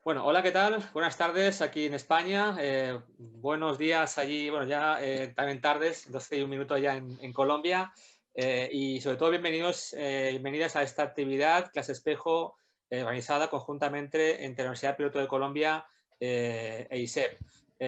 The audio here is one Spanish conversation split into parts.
Bueno, hola, ¿qué tal? Buenas tardes aquí en España. Buenos días allí, bueno, ya también tardes, 12 y un minuto ya en Colombia. Y sobre todo bienvenidos, bienvenidas a esta actividad, Clase Espejo, organizada conjuntamente entre la Universidad Piloto de Colombia e ISEP.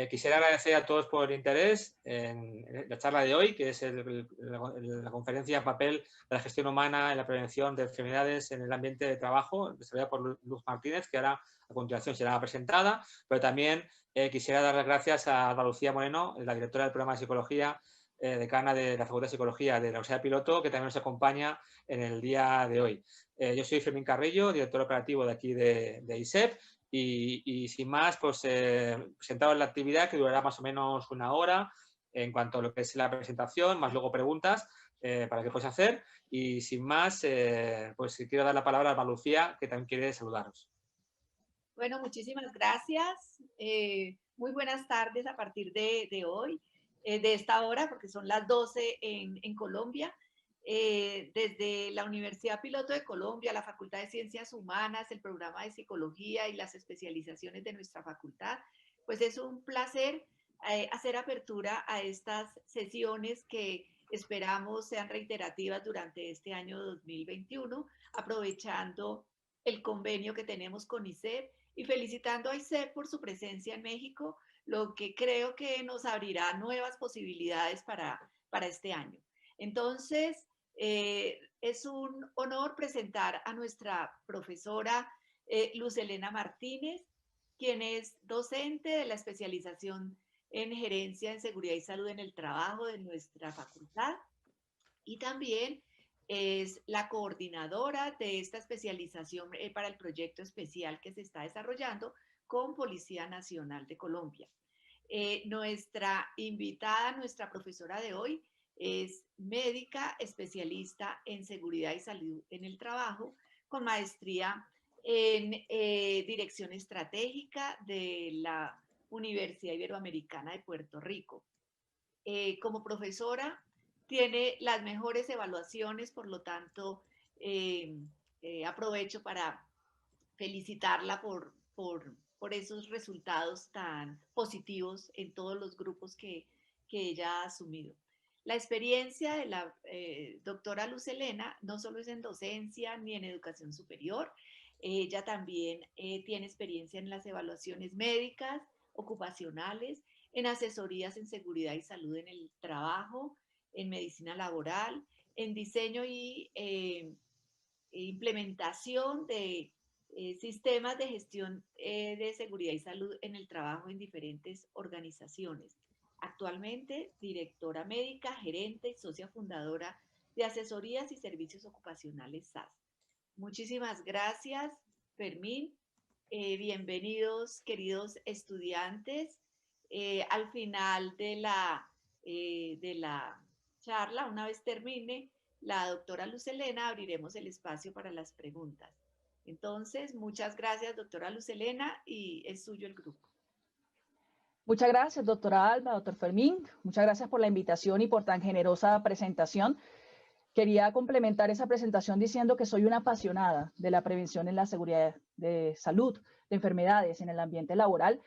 Quisiera agradecer a todos por el interés en la charla de hoy, que es la conferencia Papel de la gestión humana en la prevención de enfermedades en el ambiente de trabajo, desarrollada por Luz Martínez, que ahora a continuación será presentada, pero también quisiera dar las gracias a Alba Lucía Moreno, la directora del programa de psicología, decana de la Facultad de Psicología de la Universidad Piloto, que también nos acompaña en el día de hoy. Yo soy Fermín Carrillo, director operativo de aquí de ISEP, y sin más, pues presentado la actividad que durará más o menos una hora en cuanto a lo que es la presentación, más luego preguntas para que puedas hacer. Y sin más, pues quiero dar la palabra a Alba Lucía, que también quiere saludaros. Bueno, muchísimas gracias. Muy buenas tardes a partir de hoy, de esta hora, porque son las 12 en Colombia. Desde la Universidad Piloto de Colombia, la Facultad de Ciencias Humanas, el programa de Psicología y las especializaciones de nuestra facultad, pues es un placer hacer apertura a estas sesiones que esperamos sean reiterativas durante este año 2021, aprovechando el convenio que tenemos con ISEP y felicitando a ISEP por su presencia en México, lo que creo que nos abrirá nuevas posibilidades para este año. Entonces, es un honor presentar a nuestra profesora Luz Helena Martínez, quien es docente de la especialización en gerencia en seguridad y salud en el trabajo de nuestra facultad y también es la coordinadora de esta especialización para el proyecto especial que se está desarrollando con Policía Nacional de Colombia. Nuestra invitada, nuestra profesora de hoy, es médica especialista en seguridad y salud en el trabajo, con maestría en dirección estratégica de la Universidad Iberoamericana de Puerto Rico. Como profesora tiene las mejores evaluaciones, por lo tanto, aprovecho para felicitarla por esos resultados tan positivos en todos los grupos que ella ha asumido. La experiencia de la doctora Luz Helena no solo es en docencia ni en educación superior, ella también tiene experiencia en las evaluaciones médicas, ocupacionales, en asesorías en seguridad y salud en el trabajo, en medicina laboral, en diseño y implementación de sistemas de gestión de seguridad y salud en el trabajo en diferentes organizaciones. Actualmente, directora médica, gerente y socia fundadora de asesorías y servicios ocupacionales SAS. Muchísimas gracias, Fermín. Bienvenidos, queridos estudiantes. Al final de la charla, una vez termine, la doctora Luz Helena abriremos el espacio para las preguntas. Entonces, muchas gracias, doctora Luz Helena, y es suyo el grupo. Muchas gracias, doctora Alba, doctor Fermín. Muchas gracias por la invitación y por tan generosa presentación. Quería complementar esa presentación diciendo que soy una apasionada de la prevención en la seguridad de salud, de enfermedades en el ambiente laboral,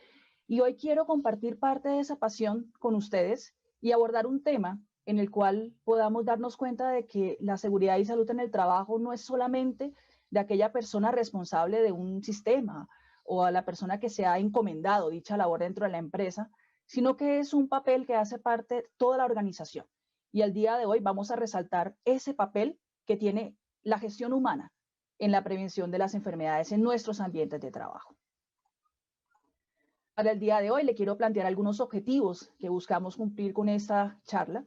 y hoy quiero compartir parte de esa pasión con ustedes y abordar un tema en el cual podamos darnos cuenta de que la seguridad y salud en el trabajo no es solamente de aquella persona responsable de un sistema o a la persona que se ha encomendado dicha labor dentro de la empresa, sino que es un papel que hace parte de toda la organización. Y el día de hoy vamos a resaltar ese papel que tiene la gestión humana en la prevención de las enfermedades en nuestros ambientes de trabajo. Para el día de hoy le quiero plantear algunos objetivos que buscamos cumplir con esta charla.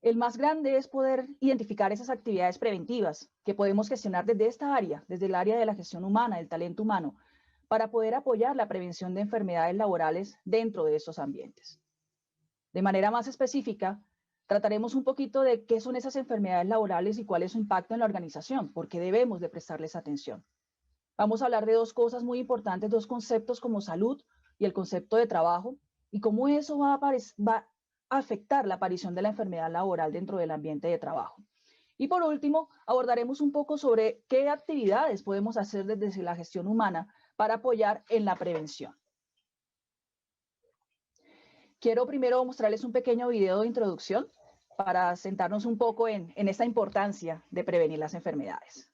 El más grande es poder identificar esas actividades preventivas que podemos gestionar desde esta área, desde el área de la gestión humana, del talento humano, para poder apoyar la prevención de enfermedades laborales dentro de estos ambientes. De manera más específica, trataremos un poquito de qué son esas enfermedades laborales y cuál es su impacto en la organización, porque debemos de prestarles atención. Vamos a hablar de dos cosas muy importantes, dos conceptos como salud y el concepto de trabajo, y cómo eso va a afectar la aparición de la enfermedad laboral dentro del ambiente de trabajo. Y por último, abordaremos un poco sobre qué actividades podemos hacer desde la gestión humana para apoyar en la prevención. Quiero primero mostrarles un pequeño video de introducción para sentarnos un poco en esta importancia de prevenir las enfermedades.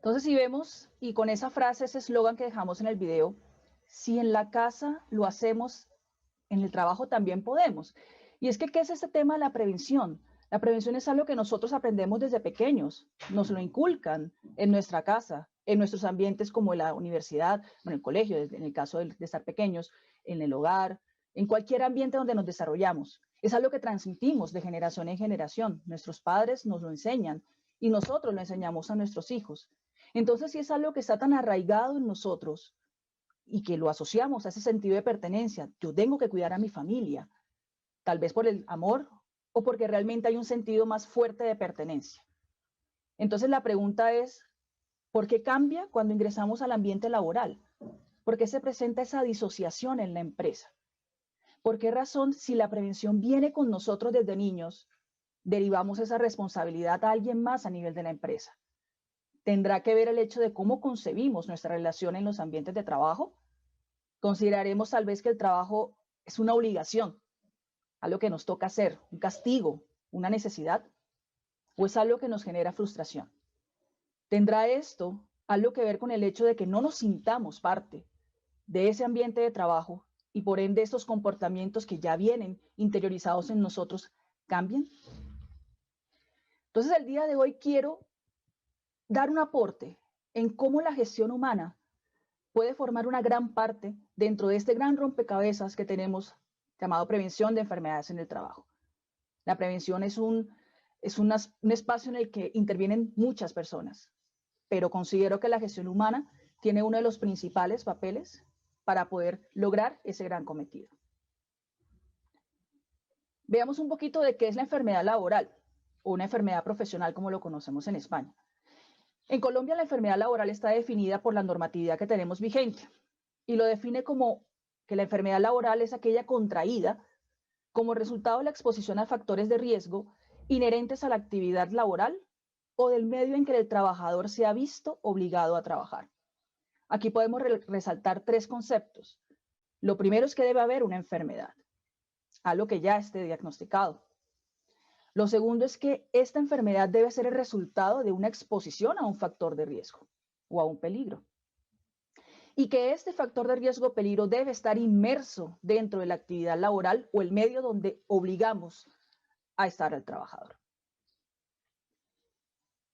Entonces, si vemos, y con esa frase, ese eslogan que dejamos en el video, si en la casa lo hacemos, en el trabajo también podemos. Y es que, ¿qué es este tema de la prevención? La prevención es algo que nosotros aprendemos desde pequeños, nos lo inculcan en nuestra casa, en nuestros ambientes como la universidad, en el colegio, en el caso de estar pequeños, en el hogar, en cualquier ambiente donde nos desarrollamos. Es algo que transmitimos de generación en generación. Nuestros padres nos lo enseñan y nosotros lo enseñamos a nuestros hijos. Entonces, si es algo que está tan arraigado en nosotros y que lo asociamos a ese sentido de pertenencia, yo tengo que cuidar a mi familia, tal vez por el amor o porque realmente hay un sentido más fuerte de pertenencia. Entonces, la pregunta es, ¿por qué cambia cuando ingresamos al ambiente laboral? ¿Por qué se presenta esa disociación en la empresa? ¿Por qué razón, si la prevención viene con nosotros desde niños, derivamos esa responsabilidad a alguien más a nivel de la empresa? ¿Tendrá que ver el hecho de cómo concebimos nuestra relación en los ambientes de trabajo? ¿Consideraremos tal vez que el trabajo es una obligación, algo que nos toca hacer, un castigo, una necesidad? ¿O es algo que nos genera frustración? ¿Tendrá esto algo que ver con el hecho de que no nos sintamos parte de ese ambiente de trabajo y por ende estos comportamientos que ya vienen interiorizados en nosotros cambien? Entonces, el día de hoy quiero dar un aporte en cómo la gestión humana puede formar una gran parte dentro de este gran rompecabezas que tenemos llamado prevención de enfermedades en el trabajo. La prevención es un espacio en el que intervienen muchas personas, pero considero que la gestión humana tiene uno de los principales papeles para poder lograr ese gran cometido. Veamos un poquito de qué es la enfermedad laboral o una enfermedad profesional como lo conocemos en España. En Colombia, la enfermedad laboral está definida por la normatividad que tenemos vigente y lo define como que la enfermedad laboral es aquella contraída como resultado de la exposición a factores de riesgo inherentes a la actividad laboral o del medio en que el trabajador se ha visto obligado a trabajar. Aquí podemos resaltar tres conceptos. Lo primero es que debe haber una enfermedad, algo que ya esté diagnosticado. Lo segundo es que esta enfermedad debe ser el resultado de una exposición a un factor de riesgo o a un peligro. Y que este factor de riesgo o peligro debe estar inmerso dentro de la actividad laboral o el medio donde obligamos a estar al trabajador.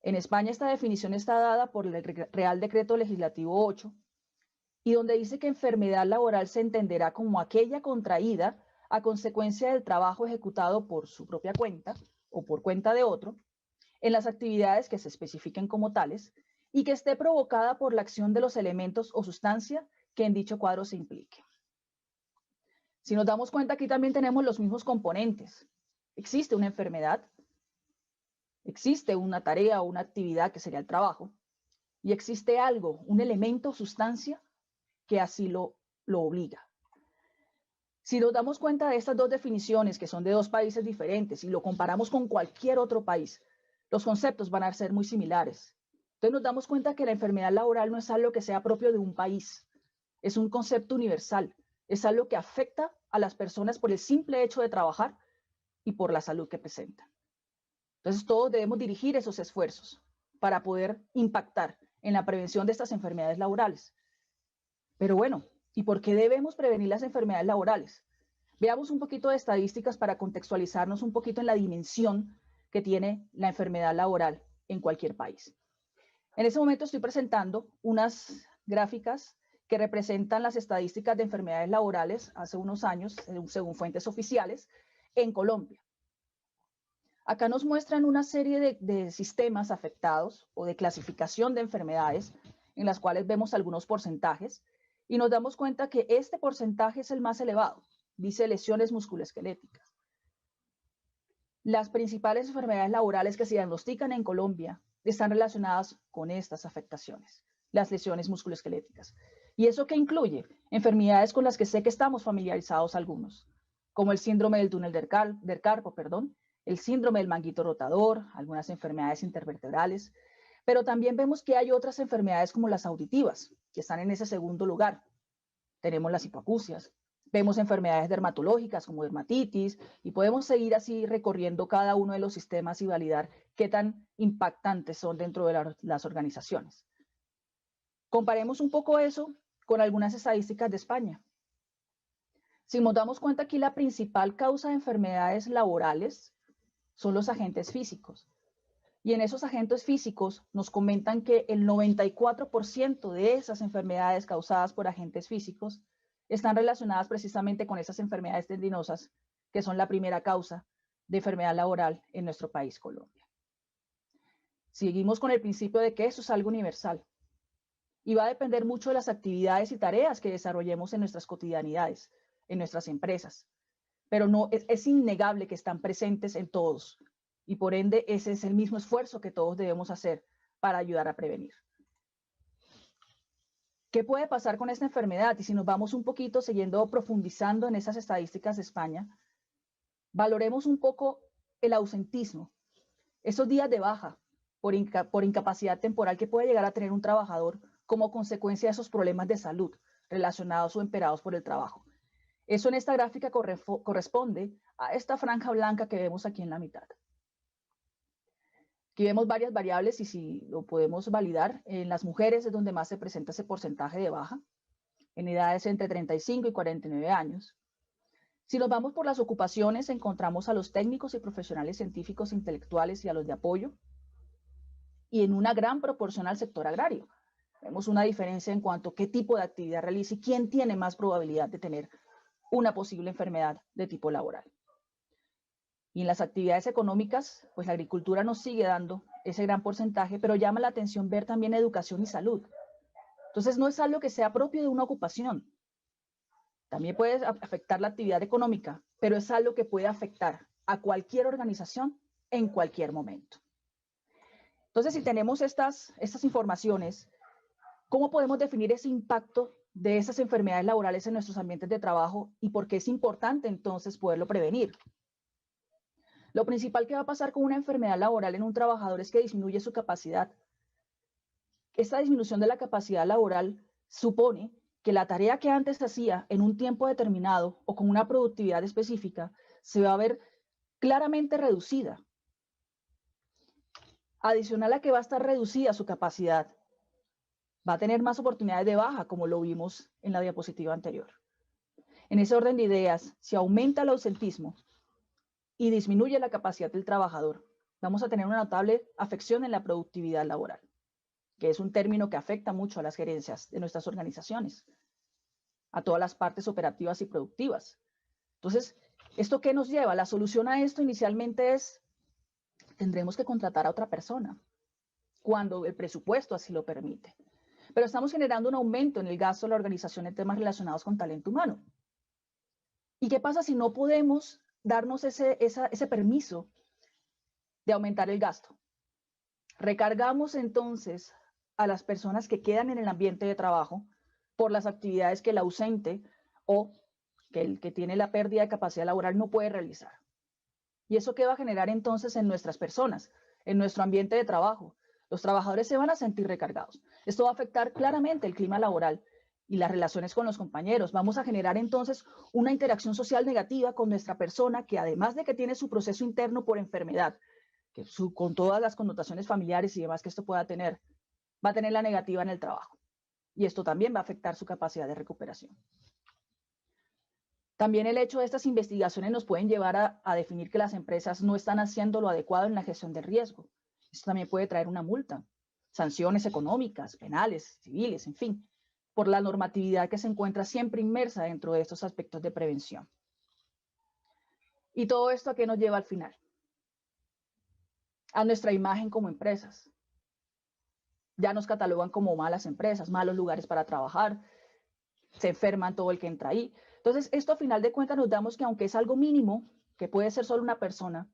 En España esta definición está dada por el Real Decreto Legislativo 8 y donde dice que enfermedad laboral se entenderá como aquella contraída a consecuencia del trabajo ejecutado por su propia cuenta o por cuenta de otro, en las actividades que se especifiquen como tales y que esté provocada por la acción de los elementos o sustancia que en dicho cuadro se implique. Si nos damos cuenta, aquí también tenemos los mismos componentes. Existe una enfermedad Existe una tarea o una actividad que sería el trabajo, y existe algo, un elemento o sustancia que así lo obliga. Si nos damos cuenta de estas dos definiciones, que son de dos países diferentes, y lo comparamos con cualquier otro país, los conceptos van a ser muy similares. Entonces nos damos cuenta que la enfermedad laboral no es algo que sea propio de un país, es un concepto universal, es algo que afecta a las personas por el simple hecho de trabajar y por la salud que presentan. Entonces todos debemos dirigir esos esfuerzos para poder impactar en la prevención de estas enfermedades laborales. Pero bueno, ¿y por qué debemos prevenir las enfermedades laborales? Veamos un poquito de estadísticas para contextualizarnos un poquito en la dimensión que tiene la enfermedad laboral en cualquier país. En ese momento estoy presentando unas gráficas que representan las estadísticas de enfermedades laborales hace unos años, según fuentes oficiales, en Colombia. Acá nos muestran una serie de sistemas afectados o de clasificación de enfermedades en las cuales vemos algunos porcentajes y nos damos cuenta que este porcentaje es el más elevado, dice lesiones musculoesqueléticas. Las principales enfermedades laborales que se diagnostican en Colombia están relacionadas con estas afectaciones, las lesiones musculoesqueléticas. ¿Y eso qué incluye? Enfermedades con las que sé que estamos familiarizados algunos, como el síndrome del túnel del carpo, el síndrome del manguito rotador, algunas enfermedades intervertebrales, pero también vemos que hay otras enfermedades como las auditivas, que están en ese segundo lugar. Tenemos las hipoacusias, vemos enfermedades dermatológicas como dermatitis y podemos seguir así recorriendo cada uno de los sistemas y validar qué tan impactantes son dentro de las organizaciones. Comparemos un poco eso con algunas estadísticas de España. Si nos damos cuenta aquí, la principal causa de enfermedades laborales son los agentes físicos. Y en esos agentes físicos nos comentan que el 94% de esas enfermedades causadas por agentes físicos están relacionadas precisamente con esas enfermedades tendinosas, que son la primera causa de enfermedad laboral en nuestro país, Colombia. Seguimos con el principio de que eso es algo universal y va a depender mucho de las actividades y tareas que desarrollemos en nuestras cotidianidades, en nuestras empresas. Pero no, es innegable que están presentes en todos. Y por ende, ese es el mismo esfuerzo que todos debemos hacer para ayudar a prevenir. ¿Qué puede pasar con esta enfermedad? Y si nos vamos un poquito profundizando en esas estadísticas de España, valoremos un poco el ausentismo, esos días de baja por incapacidad temporal que puede llegar a tener un trabajador como consecuencia de esos problemas de salud relacionados o emperados por el trabajo. Eso en esta gráfica corresponde a esta franja blanca que vemos aquí en la mitad. Aquí vemos varias variables y si lo podemos validar, en las mujeres es donde más se presenta ese porcentaje de baja, en edades entre 35 y 49 años. Si nos vamos por las ocupaciones, encontramos a los técnicos y profesionales científicos, intelectuales y a los de apoyo, y en una gran proporción al sector agrario. Vemos una diferencia en cuanto a qué tipo de actividad realiza y quién tiene más probabilidad de tener una posible enfermedad de tipo laboral. Y en las actividades económicas, pues la agricultura nos sigue dando ese gran porcentaje, pero llama la atención ver también educación y salud. Entonces no es algo que sea propio de una ocupación. También puede afectar la actividad económica, pero es algo que puede afectar a cualquier organización en cualquier momento. Entonces, si tenemos estas informaciones, ¿cómo podemos definir ese impacto de esas enfermedades laborales en nuestros ambientes de trabajo y por qué es importante entonces poderlo prevenir? Lo principal que va a pasar con una enfermedad laboral en un trabajador es que disminuye su capacidad. Esta disminución de la capacidad laboral supone que la tarea que antes hacía en un tiempo determinado o con una productividad específica se va a ver claramente reducida. Adicional a que va a estar reducida su capacidad, va a tener más oportunidades de baja, como lo vimos en la diapositiva anterior. En ese orden de ideas, si aumenta el ausentismo y disminuye la capacidad del trabajador, vamos a tener una notable afección en la productividad laboral, que es un término que afecta mucho a las gerencias de nuestras organizaciones, a todas las partes operativas y productivas. Entonces, ¿esto qué nos lleva? La solución a esto inicialmente es, tendremos que contratar a otra persona, cuando el presupuesto así lo permite. Pero estamos generando un aumento en el gasto de la organización en temas relacionados con talento humano. ¿Y qué pasa si no podemos darnos ese permiso de aumentar el gasto. Recargamos entonces a las personas que quedan en el ambiente de trabajo por las actividades que el ausente o que el que tiene la pérdida de capacidad laboral no puede realizar. ¿Y eso qué va a generar entonces en nuestras personas, en nuestro ambiente de trabajo? Los trabajadores se van a sentir recargados. Esto va a afectar claramente el clima laboral y las relaciones con los compañeros. Vamos a generar entonces una interacción social negativa con nuestra persona que, además de que tiene su proceso interno por enfermedad, con todas las connotaciones familiares y demás que esto pueda tener, va a tener la negativa en el trabajo. Y esto también va a afectar su capacidad de recuperación. También el hecho de estas investigaciones nos pueden llevar a definir que las empresas no están haciendo lo adecuado en la gestión del riesgo. Esto también puede traer una multa, sanciones económicas, penales, civiles, en fin, por la normatividad que se encuentra siempre inmersa dentro de estos aspectos de prevención. ¿Y todo esto a qué nos lleva al final? A nuestra imagen como empresas. Ya nos catalogan como malas empresas, malos lugares para trabajar, se enferman todo el que entra ahí. Entonces, esto a final de cuentas nos damos que aunque es algo mínimo, que puede ser solo una persona,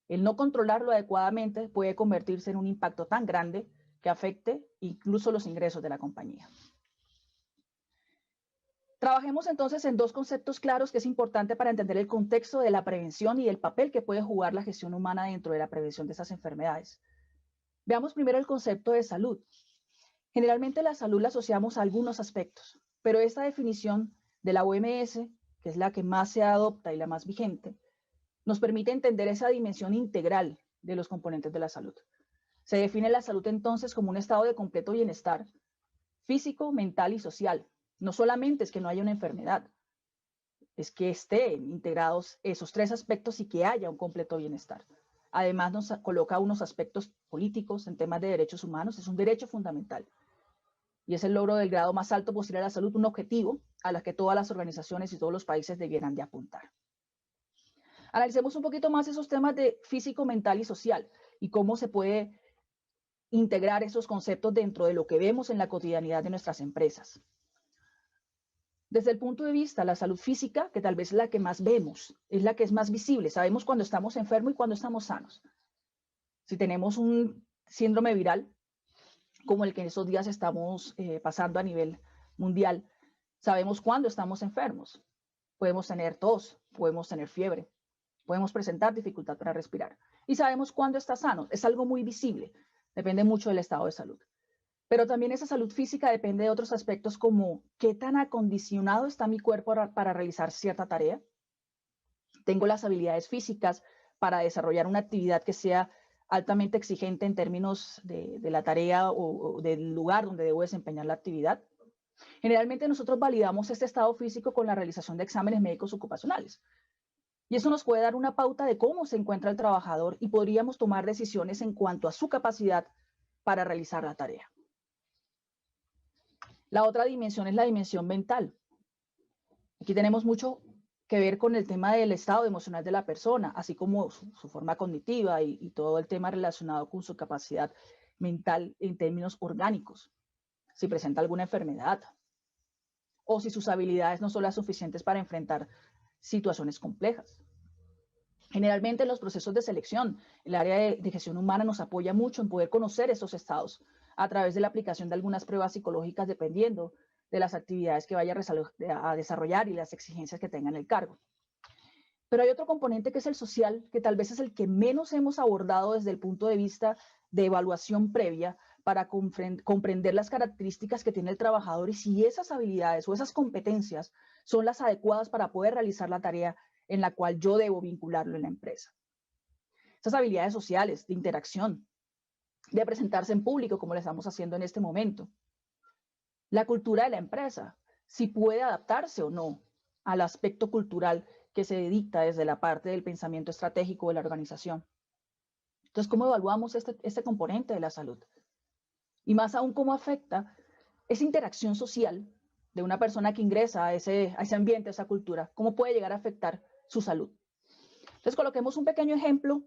el no controlarlo adecuadamente puede convertirse en un impacto tan grande que afecte incluso los ingresos de la compañía. Trabajemos entonces en dos conceptos claros que es importante para entender el contexto de la prevención y el papel que puede jugar la gestión humana dentro de la prevención de esas enfermedades. Veamos primero el concepto de salud. Generalmente la salud la asociamos a algunos aspectos, pero esta definición de la OMS, que es la que más se adopta y la más vigente, nos permite entender esa dimensión integral de los componentes de la salud. Se define la salud entonces como un estado de completo bienestar físico, mental y social. No solamente es que no haya una enfermedad, es que estén integrados esos tres aspectos y que haya un completo bienestar. Además nos coloca unos aspectos políticos en temas de derechos humanos, es un derecho fundamental. Y es el logro del grado más alto posible de la salud, un objetivo a la que todas las organizaciones y todos los países debieran de apuntar. Analicemos un poquito más esos temas de físico, mental y social y cómo se puede integrar esos conceptos dentro de lo que vemos en la cotidianidad de nuestras empresas. Desde el punto de vista de la salud física, que tal vez es la que más vemos, es la que es más visible, sabemos cuando estamos enfermos y cuando estamos sanos. Si tenemos un síndrome viral, como el que en esos días estamos pasando a nivel mundial, sabemos cuándo estamos enfermos. Podemos tener tos, podemos tener fiebre, podemos presentar dificultad para respirar. Y sabemos cuándo está sano. Es algo muy visible. Depende mucho del estado de salud. Pero también esa salud física depende de otros aspectos como qué tan acondicionado está mi cuerpo para realizar cierta tarea. Tengo las habilidades físicas para desarrollar una actividad que sea altamente exigente en términos de la tarea o del lugar donde debo desempeñar la actividad. Generalmente nosotros validamos este estado físico con la realización de exámenes médicos ocupacionales. Y eso nos puede dar una pauta de cómo se encuentra el trabajador y podríamos tomar decisiones en cuanto a su capacidad para realizar la tarea. La otra dimensión es la dimensión mental. Aquí tenemos mucho que ver con el tema del estado emocional de la persona, así como su forma cognitiva y todo el tema relacionado con su capacidad mental en términos orgánicos. Si presenta alguna enfermedad o si sus habilidades no son las suficientes para enfrentar situaciones complejas. Generalmente en los procesos de selección, el área de gestión humana nos apoya mucho en poder conocer esos estados a través de la aplicación de algunas pruebas psicológicas dependiendo de las actividades que vaya a desarrollar y las exigencias que tenga en el cargo. Pero hay otro componente que es el social, que tal vez es el que menos hemos abordado desde el punto de vista de evaluación previa para comprender las características que tiene el trabajador y si esas habilidades o esas competencias son las adecuadas para poder realizar la tarea en la cual yo debo vincularlo en la empresa. Esas habilidades sociales, de interacción, de presentarse en público, como lo estamos haciendo en este momento. La cultura de la empresa, si puede adaptarse o no al aspecto cultural que se dicta desde la parte del pensamiento estratégico de la organización. Entonces, ¿cómo evaluamos este componente de la salud? Y más aún, ¿cómo afecta esa interacción social de una persona que ingresa a ese ambiente, a esa cultura? ¿Cómo puede llegar a afectar su salud? Entonces, coloquemos un pequeño ejemplo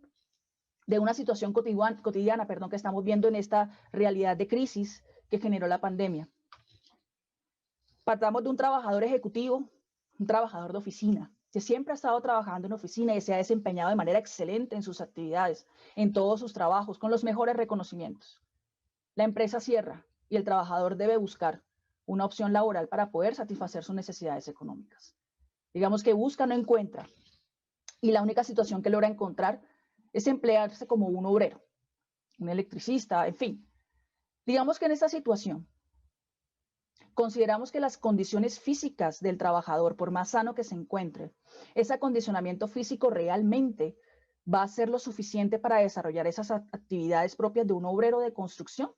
de una situación cotidiana que estamos viendo en esta realidad de crisis que generó la pandemia. Partamos de un trabajador ejecutivo, un trabajador de oficina, que siempre ha estado trabajando en oficina y se ha desempeñado de manera excelente en sus actividades, en todos sus trabajos, con los mejores reconocimientos. La empresa cierra y el trabajador debe buscar una opción laboral para poder satisfacer sus necesidades económicas. Digamos que busca, no encuentra. Y la única situación que logra encontrar es emplearse como un obrero, un electricista, en fin. Digamos que en esta situación consideramos que las condiciones físicas del trabajador, por más sano que se encuentre, ese acondicionamiento físico realmente va a ser lo suficiente para desarrollar esas actividades propias de un obrero de construcción.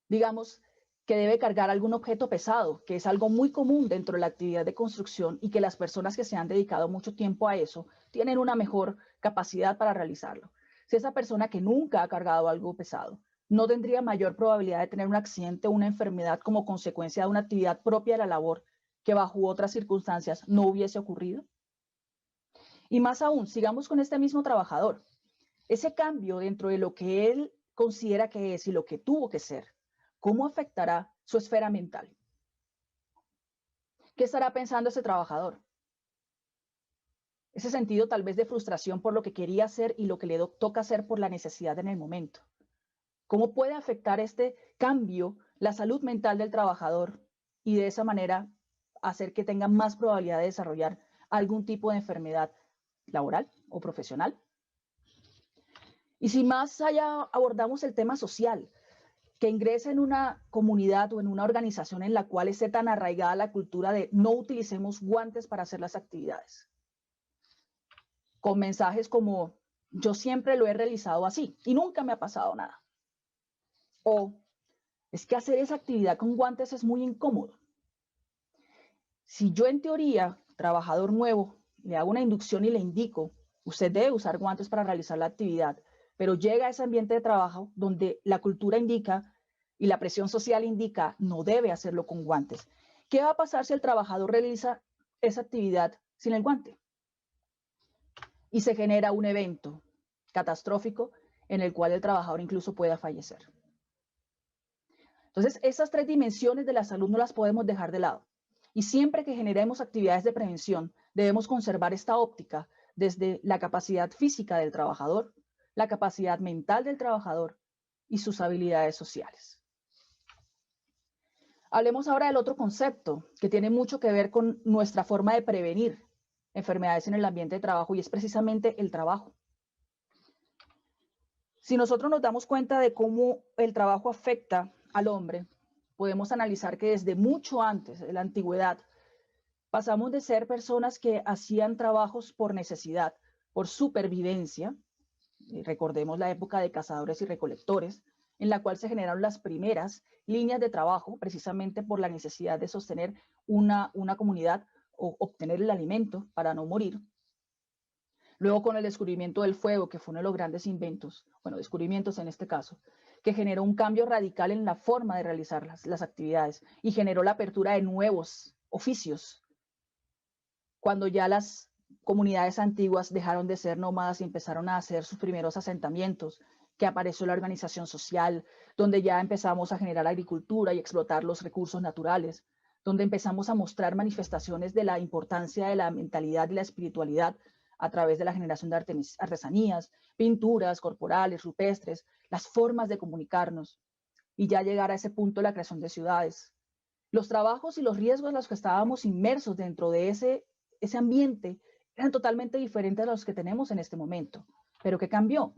Digamos que debe cargar algún objeto pesado, que es algo muy común dentro de la actividad de construcción y que las personas que se han dedicado mucho tiempo a eso tienen una mejor capacidad para realizarlo. Si esa persona que nunca ha cargado algo pesado no tendría mayor probabilidad de tener un accidente o una enfermedad como consecuencia de una actividad propia de la labor que bajo otras circunstancias no hubiese ocurrido. Y más aún, sigamos con este mismo trabajador. Ese cambio dentro de lo que él considera que es y lo que tuvo que ser, ¿cómo afectará su esfera mental? ¿Qué estará pensando ese trabajador? Ese sentido tal vez de frustración por lo que quería hacer y lo que le toca hacer por la necesidad en el momento. ¿Cómo puede afectar este cambio la salud mental del trabajador y de esa manera hacer que tenga más probabilidad de desarrollar algún tipo de enfermedad laboral o profesional? Y si más allá abordamos el tema social, que ingrese en una comunidad o en una organización en la cual esté tan arraigada la cultura de no utilicemos guantes para hacer las actividades, con mensajes como yo siempre lo he realizado así y nunca me ha pasado nada. O es que hacer esa actividad con guantes es muy incómodo. Si yo en teoría, trabajador nuevo, le hago una inducción y le indico, usted debe usar guantes para realizar la actividad, pero llega a ese ambiente de trabajo donde la cultura indica y la presión social indica no debe hacerlo con guantes. ¿Qué va a pasar si el trabajador realiza esa actividad sin el guante? Y se genera un evento catastrófico en el cual el trabajador incluso pueda fallecer. Entonces, esas tres dimensiones de la salud no las podemos dejar de lado. Y siempre que generemos actividades de prevención, debemos conservar esta óptica desde la capacidad física del trabajador, la capacidad mental del trabajador y sus habilidades sociales. Hablemos ahora del otro concepto que tiene mucho que ver con nuestra forma de prevenir enfermedades en el ambiente de trabajo y es precisamente el trabajo. Si nosotros nos damos cuenta de cómo el trabajo afecta al hombre, podemos analizar que desde mucho antes de la antigüedad pasamos de ser personas que hacían trabajos por necesidad, por supervivencia, recordemos la época de cazadores y recolectores, en la cual se generaron las primeras líneas de trabajo precisamente por la necesidad de sostener una comunidad o obtener el alimento para no morir. Luego con el descubrimiento del fuego, que fue uno de los grandes inventos, bueno, descubrimientos en este caso, que generó un cambio radical en la forma de realizar las actividades y generó la apertura de nuevos oficios. Cuando ya las comunidades antiguas dejaron de ser nómadas y empezaron a hacer sus primeros asentamientos, que apareció la organización social, donde ya empezamos a generar agricultura y explotar los recursos naturales, donde empezamos a mostrar manifestaciones de la importancia de la mentalidad y la espiritualidad a través de la generación de artesanías, pinturas corporales, rupestres, las formas de comunicarnos, y ya llegar a ese punto de la creación de ciudades. Los trabajos y los riesgos en los que estábamos inmersos dentro de ese ambiente eran totalmente diferentes a los que tenemos en este momento. ¿Pero qué cambió?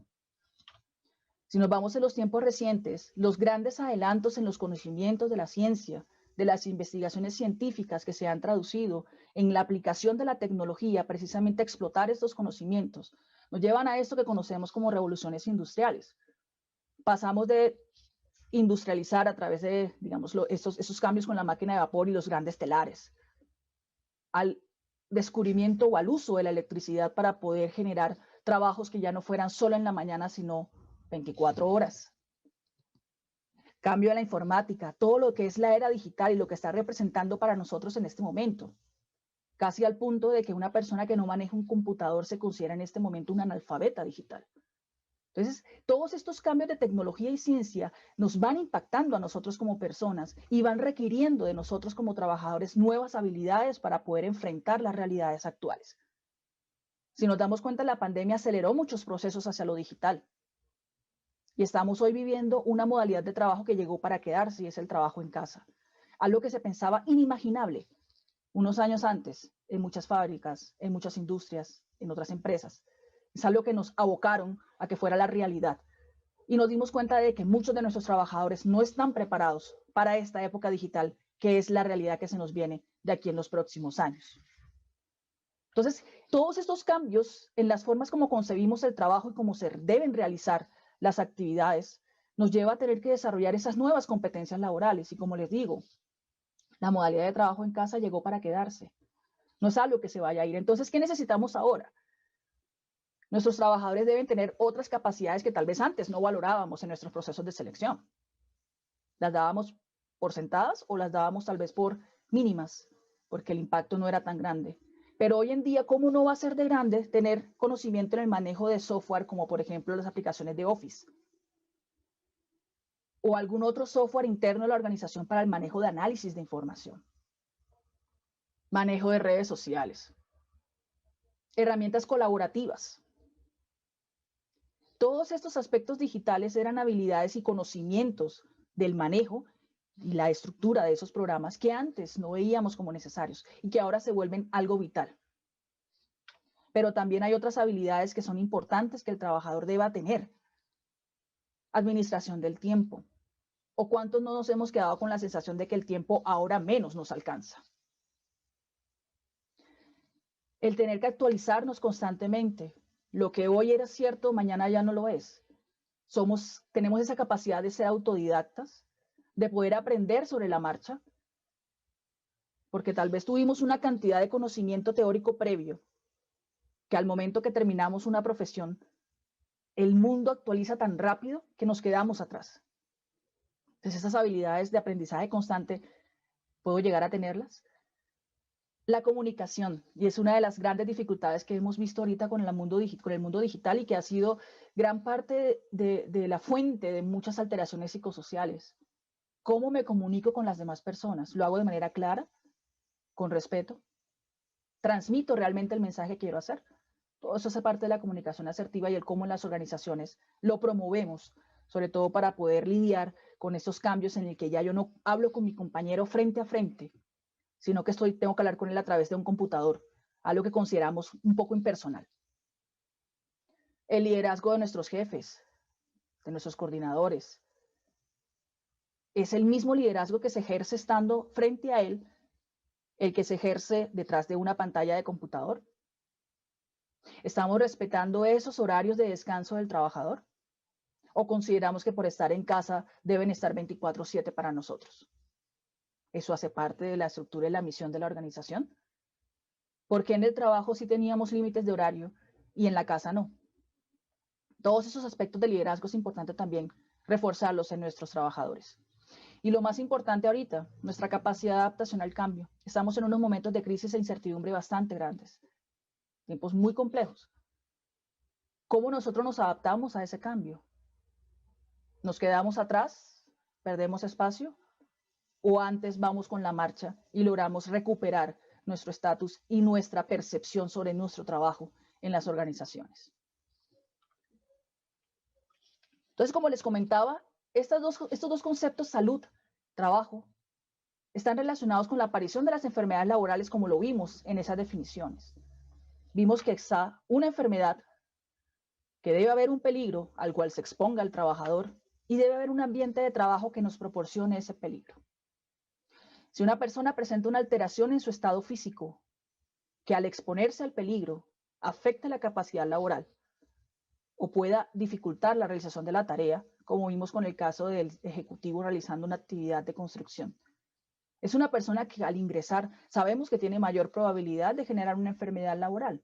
Si nos vamos en los tiempos recientes, los grandes adelantos en los conocimientos de la ciencia, de las investigaciones científicas que se han traducido en la aplicación de la tecnología, precisamente a explotar estos conocimientos, nos llevan a esto que conocemos como revoluciones industriales. Pasamos de industrializar a través de, digamos, esos cambios con la máquina de vapor y los grandes telares, al descubrimiento o al uso de la electricidad para poder generar trabajos que ya no fueran solo en la mañana, sino 24 horas. Cambio de la informática, todo lo que es la era digital y lo que está representando para nosotros en este momento. Casi al punto de que una persona que no maneja un computador se considera en este momento un analfabeta digital. Entonces, todos estos cambios de tecnología y ciencia nos van impactando a nosotros como personas y van requiriendo de nosotros como trabajadores nuevas habilidades para poder enfrentar las realidades actuales. Si nos damos cuenta, la pandemia aceleró muchos procesos hacia lo digital. Y estamos hoy viviendo una modalidad de trabajo que llegó para quedarse y es el trabajo en casa. Algo que se pensaba inimaginable unos años antes en muchas fábricas, en muchas industrias, en otras empresas. Es algo que nos abocaron a que fuera la realidad. Y nos dimos cuenta de que muchos de nuestros trabajadores no están preparados para esta época digital, que es la realidad que se nos viene de aquí en los próximos años. Entonces, todos estos cambios en las formas como concebimos el trabajo y cómo se deben realizar las actividades nos lleva a tener que desarrollar esas nuevas competencias laborales. Y como les digo, la modalidad de trabajo en casa llegó para quedarse. No es algo que se vaya a ir. Entonces, ¿qué necesitamos ahora? Nuestros trabajadores deben tener otras capacidades que tal vez antes no valorábamos en nuestros procesos de selección. Las dábamos por sentadas o las dábamos tal vez por mínimas, porque el impacto no era tan grande. Pero hoy en día, ¿cómo no va a ser de grande tener conocimiento en el manejo de software, como por ejemplo las aplicaciones de Office? O algún otro software interno de la organización para el manejo de análisis de información. Manejo de redes sociales. Herramientas colaborativas. Todos estos aspectos digitales eran habilidades y conocimientos del manejo y la estructura de esos programas que antes no veíamos como necesarios y que ahora se vuelven algo vital. Pero también hay otras habilidades que son importantes que el trabajador deba tener. Administración del tiempo. ¿O cuántos no nos hemos quedado con la sensación de que el tiempo ahora menos nos alcanza? El tener que actualizarnos constantemente. Lo que hoy era cierto, mañana ya no lo es. Tenemos esa capacidad de ser autodidactas, de poder aprender sobre la marcha, porque tal vez tuvimos una cantidad de conocimiento teórico previo, que al momento que terminamos una profesión, el mundo actualiza tan rápido que nos quedamos atrás. Entonces, esas habilidades de aprendizaje constante, ¿puedo llegar a tenerlas? La comunicación, y es una de las grandes dificultades que hemos visto ahorita con el mundo digital y que ha sido gran parte de la fuente de muchas alteraciones psicosociales. ¿Cómo me comunico con las demás personas? ¿Lo hago de manera clara, con respeto? ¿Transmito realmente el mensaje que quiero hacer? Todo eso hace parte de la comunicación asertiva y el cómo en las organizaciones lo promovemos, sobre todo para poder lidiar con estos cambios en el que ya yo no hablo con mi compañero frente a frente, sino que tengo que hablar con él a través de un computador, algo que consideramos un poco impersonal. El liderazgo de nuestros jefes, de nuestros coordinadores, es el mismo liderazgo que se ejerce estando frente a él, el que se ejerce detrás de una pantalla de computador. ¿Estamos respetando esos horarios de descanso del trabajador? ¿O consideramos que por estar en casa deben estar 24/7 para nosotros? ¿Eso hace parte de la estructura y la misión de la organización? ¿Por qué en el trabajo sí teníamos límites de horario y en la casa no? Todos esos aspectos de liderazgo es importante también reforzarlos en nuestros trabajadores. Y lo más importante ahorita, nuestra capacidad de adaptación al cambio. Estamos en unos momentos de crisis e incertidumbre bastante grandes, tiempos muy complejos. ¿Cómo nosotros nos adaptamos a ese cambio? ¿Nos quedamos atrás? ¿Perdemos espacio? ¿O antes vamos con la marcha y logramos recuperar nuestro estatus y nuestra percepción sobre nuestro trabajo en las organizaciones? Entonces, como les comentaba, estos dos conceptos, salud, trabajo, están relacionados con la aparición de las enfermedades laborales como lo vimos en esas definiciones. Vimos que está una enfermedad, que debe haber un peligro al cual se exponga el trabajador y debe haber un ambiente de trabajo que nos proporcione ese peligro. Si una persona presenta una alteración en su estado físico que al exponerse al peligro afecta la capacidad laboral o pueda dificultar la realización de la tarea, como vimos con el caso del ejecutivo realizando una actividad de construcción, es una persona que al ingresar sabemos que tiene mayor probabilidad de generar una enfermedad laboral.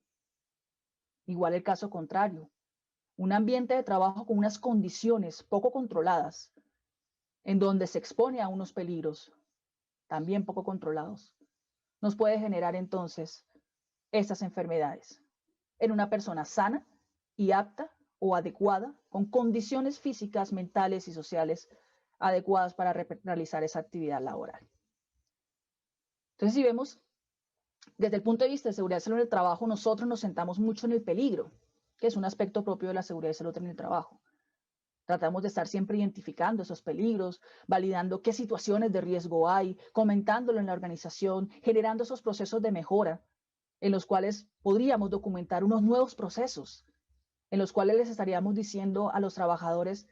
Igual el caso contrario, un ambiente de trabajo con unas condiciones poco controladas, en donde se expone a unos peligros también poco controlados, nos puede generar entonces estas enfermedades en una persona sana y apta o adecuada, con condiciones físicas, mentales y sociales adecuadas para realizar esa actividad laboral. Entonces, si vemos desde el punto de vista de seguridad y salud en el trabajo, nosotros nos centramos mucho en el peligro, que es un aspecto propio de la seguridad y salud en el trabajo. Tratamos de estar siempre identificando esos peligros, validando qué situaciones de riesgo hay, comentándolo en la organización, generando esos procesos de mejora en los cuales podríamos documentar unos nuevos procesos, en los cuales les estaríamos diciendo a los trabajadores,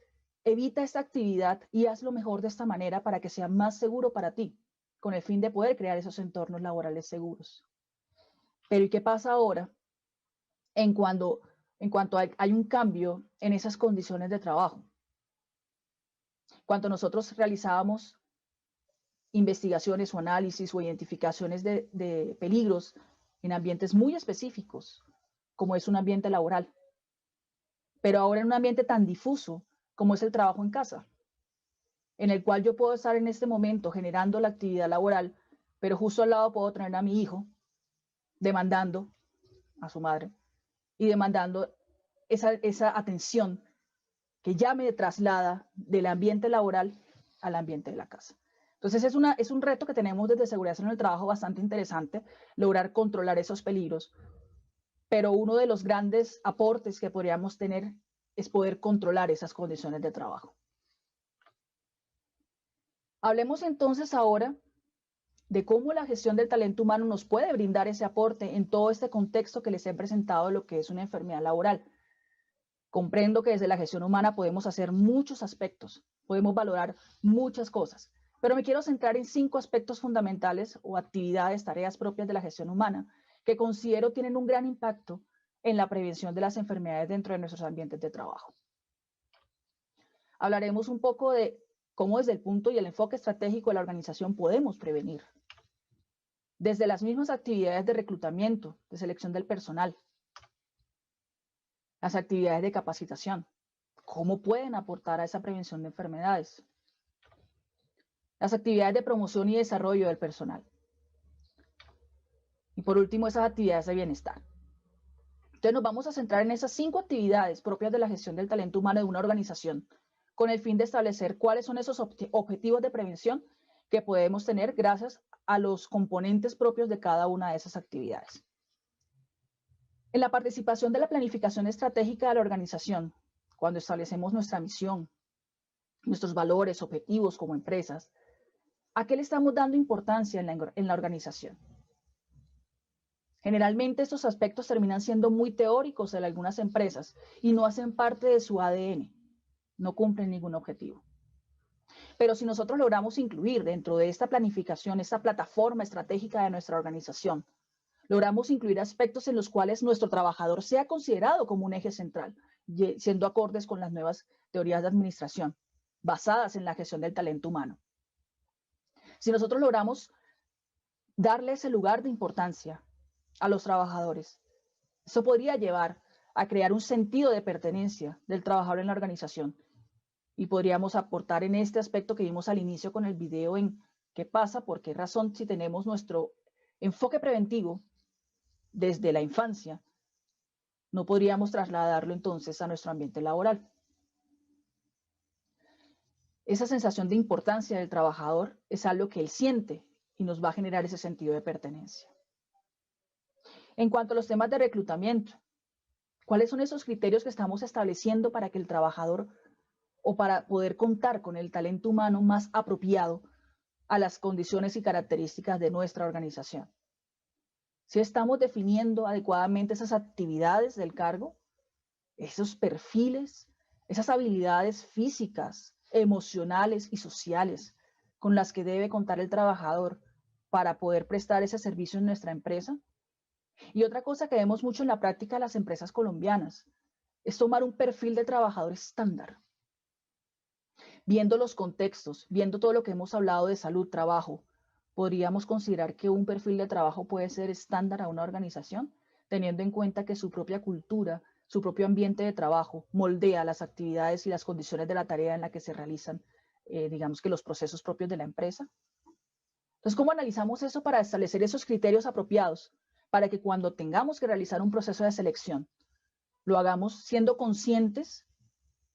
evita esta actividad y hazlo mejor de esta manera para que sea más seguro para ti, con el fin de poder crear esos entornos laborales seguros. Pero ¿y qué pasa ahora en cuanto hay un cambio en esas condiciones de trabajo? Cuando nosotros realizábamos investigaciones o análisis o identificaciones de peligros en ambientes muy específicos, como es un ambiente laboral, pero ahora en un ambiente tan difuso como es el trabajo en casa, en el cual yo puedo estar en este momento generando la actividad laboral, pero justo al lado puedo tener a mi hijo demandando a su madre y demandando esa atención que ya me traslada del ambiente laboral al ambiente de la casa. Entonces es un reto que tenemos desde seguridad en el trabajo bastante interesante, lograr controlar esos peligros, pero uno de los grandes aportes que podríamos tener es poder controlar esas condiciones de trabajo. Hablemos entonces ahora de cómo la gestión del talento humano nos puede brindar ese aporte en todo este contexto que les he presentado de lo que es una enfermedad laboral. Comprendo que desde la gestión humana podemos hacer muchos aspectos, podemos valorar muchas cosas, pero me quiero centrar en 5 aspectos fundamentales o actividades, tareas propias de la gestión humana que considero tienen un gran impacto en la prevención de las enfermedades dentro de nuestros ambientes de trabajo. Hablaremos un poco de cómo desde el punto y el enfoque estratégico de la organización podemos prevenir. Desde las mismas actividades de reclutamiento, de selección del personal, las actividades de capacitación, cómo pueden aportar a esa prevención de enfermedades. Las actividades de promoción y desarrollo del personal. Y por último, esas actividades de bienestar. Entonces nos vamos a centrar en esas 5 actividades propias de la gestión del talento humano de una organización, con el fin de establecer cuáles son esos objetivos de prevención que podemos tener gracias a los componentes propios de cada una de esas actividades. En la participación de la planificación estratégica de la organización, cuando establecemos nuestra misión, nuestros valores, objetivos como empresas, ¿a qué le estamos dando importancia en la organización? Generalmente estos aspectos terminan siendo muy teóricos en algunas empresas y no hacen parte de su ADN, no cumplen ningún objetivo. Pero si nosotros logramos incluir dentro de esta planificación, esta plataforma estratégica de nuestra organización, logramos incluir aspectos en los cuales nuestro trabajador sea considerado como un eje central, siendo acordes con las nuevas teorías de administración, basadas en la gestión del talento humano. Si nosotros logramos darle ese lugar de importancia a los trabajadores, eso podría llevar a crear un sentido de pertenencia del trabajador en la organización y podríamos aportar en este aspecto que vimos al inicio con el video en qué pasa, por qué razón si tenemos nuestro enfoque preventivo desde la infancia, no podríamos trasladarlo entonces a nuestro ambiente laboral. Esa sensación de importancia del trabajador es algo que él siente y nos va a generar ese sentido de pertenencia. En cuanto a los temas de reclutamiento, ¿cuáles son esos criterios que estamos estableciendo para que el trabajador o para poder contar con el talento humano más apropiado a las condiciones y características de nuestra organización? Si estamos definiendo adecuadamente esas actividades del cargo, esos perfiles, esas habilidades físicas, emocionales y sociales con las que debe contar el trabajador para poder prestar ese servicio en nuestra empresa. Y otra cosa que vemos mucho en la práctica de las empresas colombianas es tomar un perfil de trabajador estándar. Viendo los contextos, viendo todo lo que hemos hablado de salud, trabajo, ¿podríamos considerar que un perfil de trabajo puede ser estándar a una organización, teniendo en cuenta que su propia cultura, su propio ambiente de trabajo moldea las actividades y las condiciones de la tarea en la que se realizan, digamos que los procesos propios de la empresa? Entonces, ¿cómo analizamos eso para establecer esos criterios apropiados para que cuando tengamos que realizar un proceso de selección, lo hagamos siendo conscientes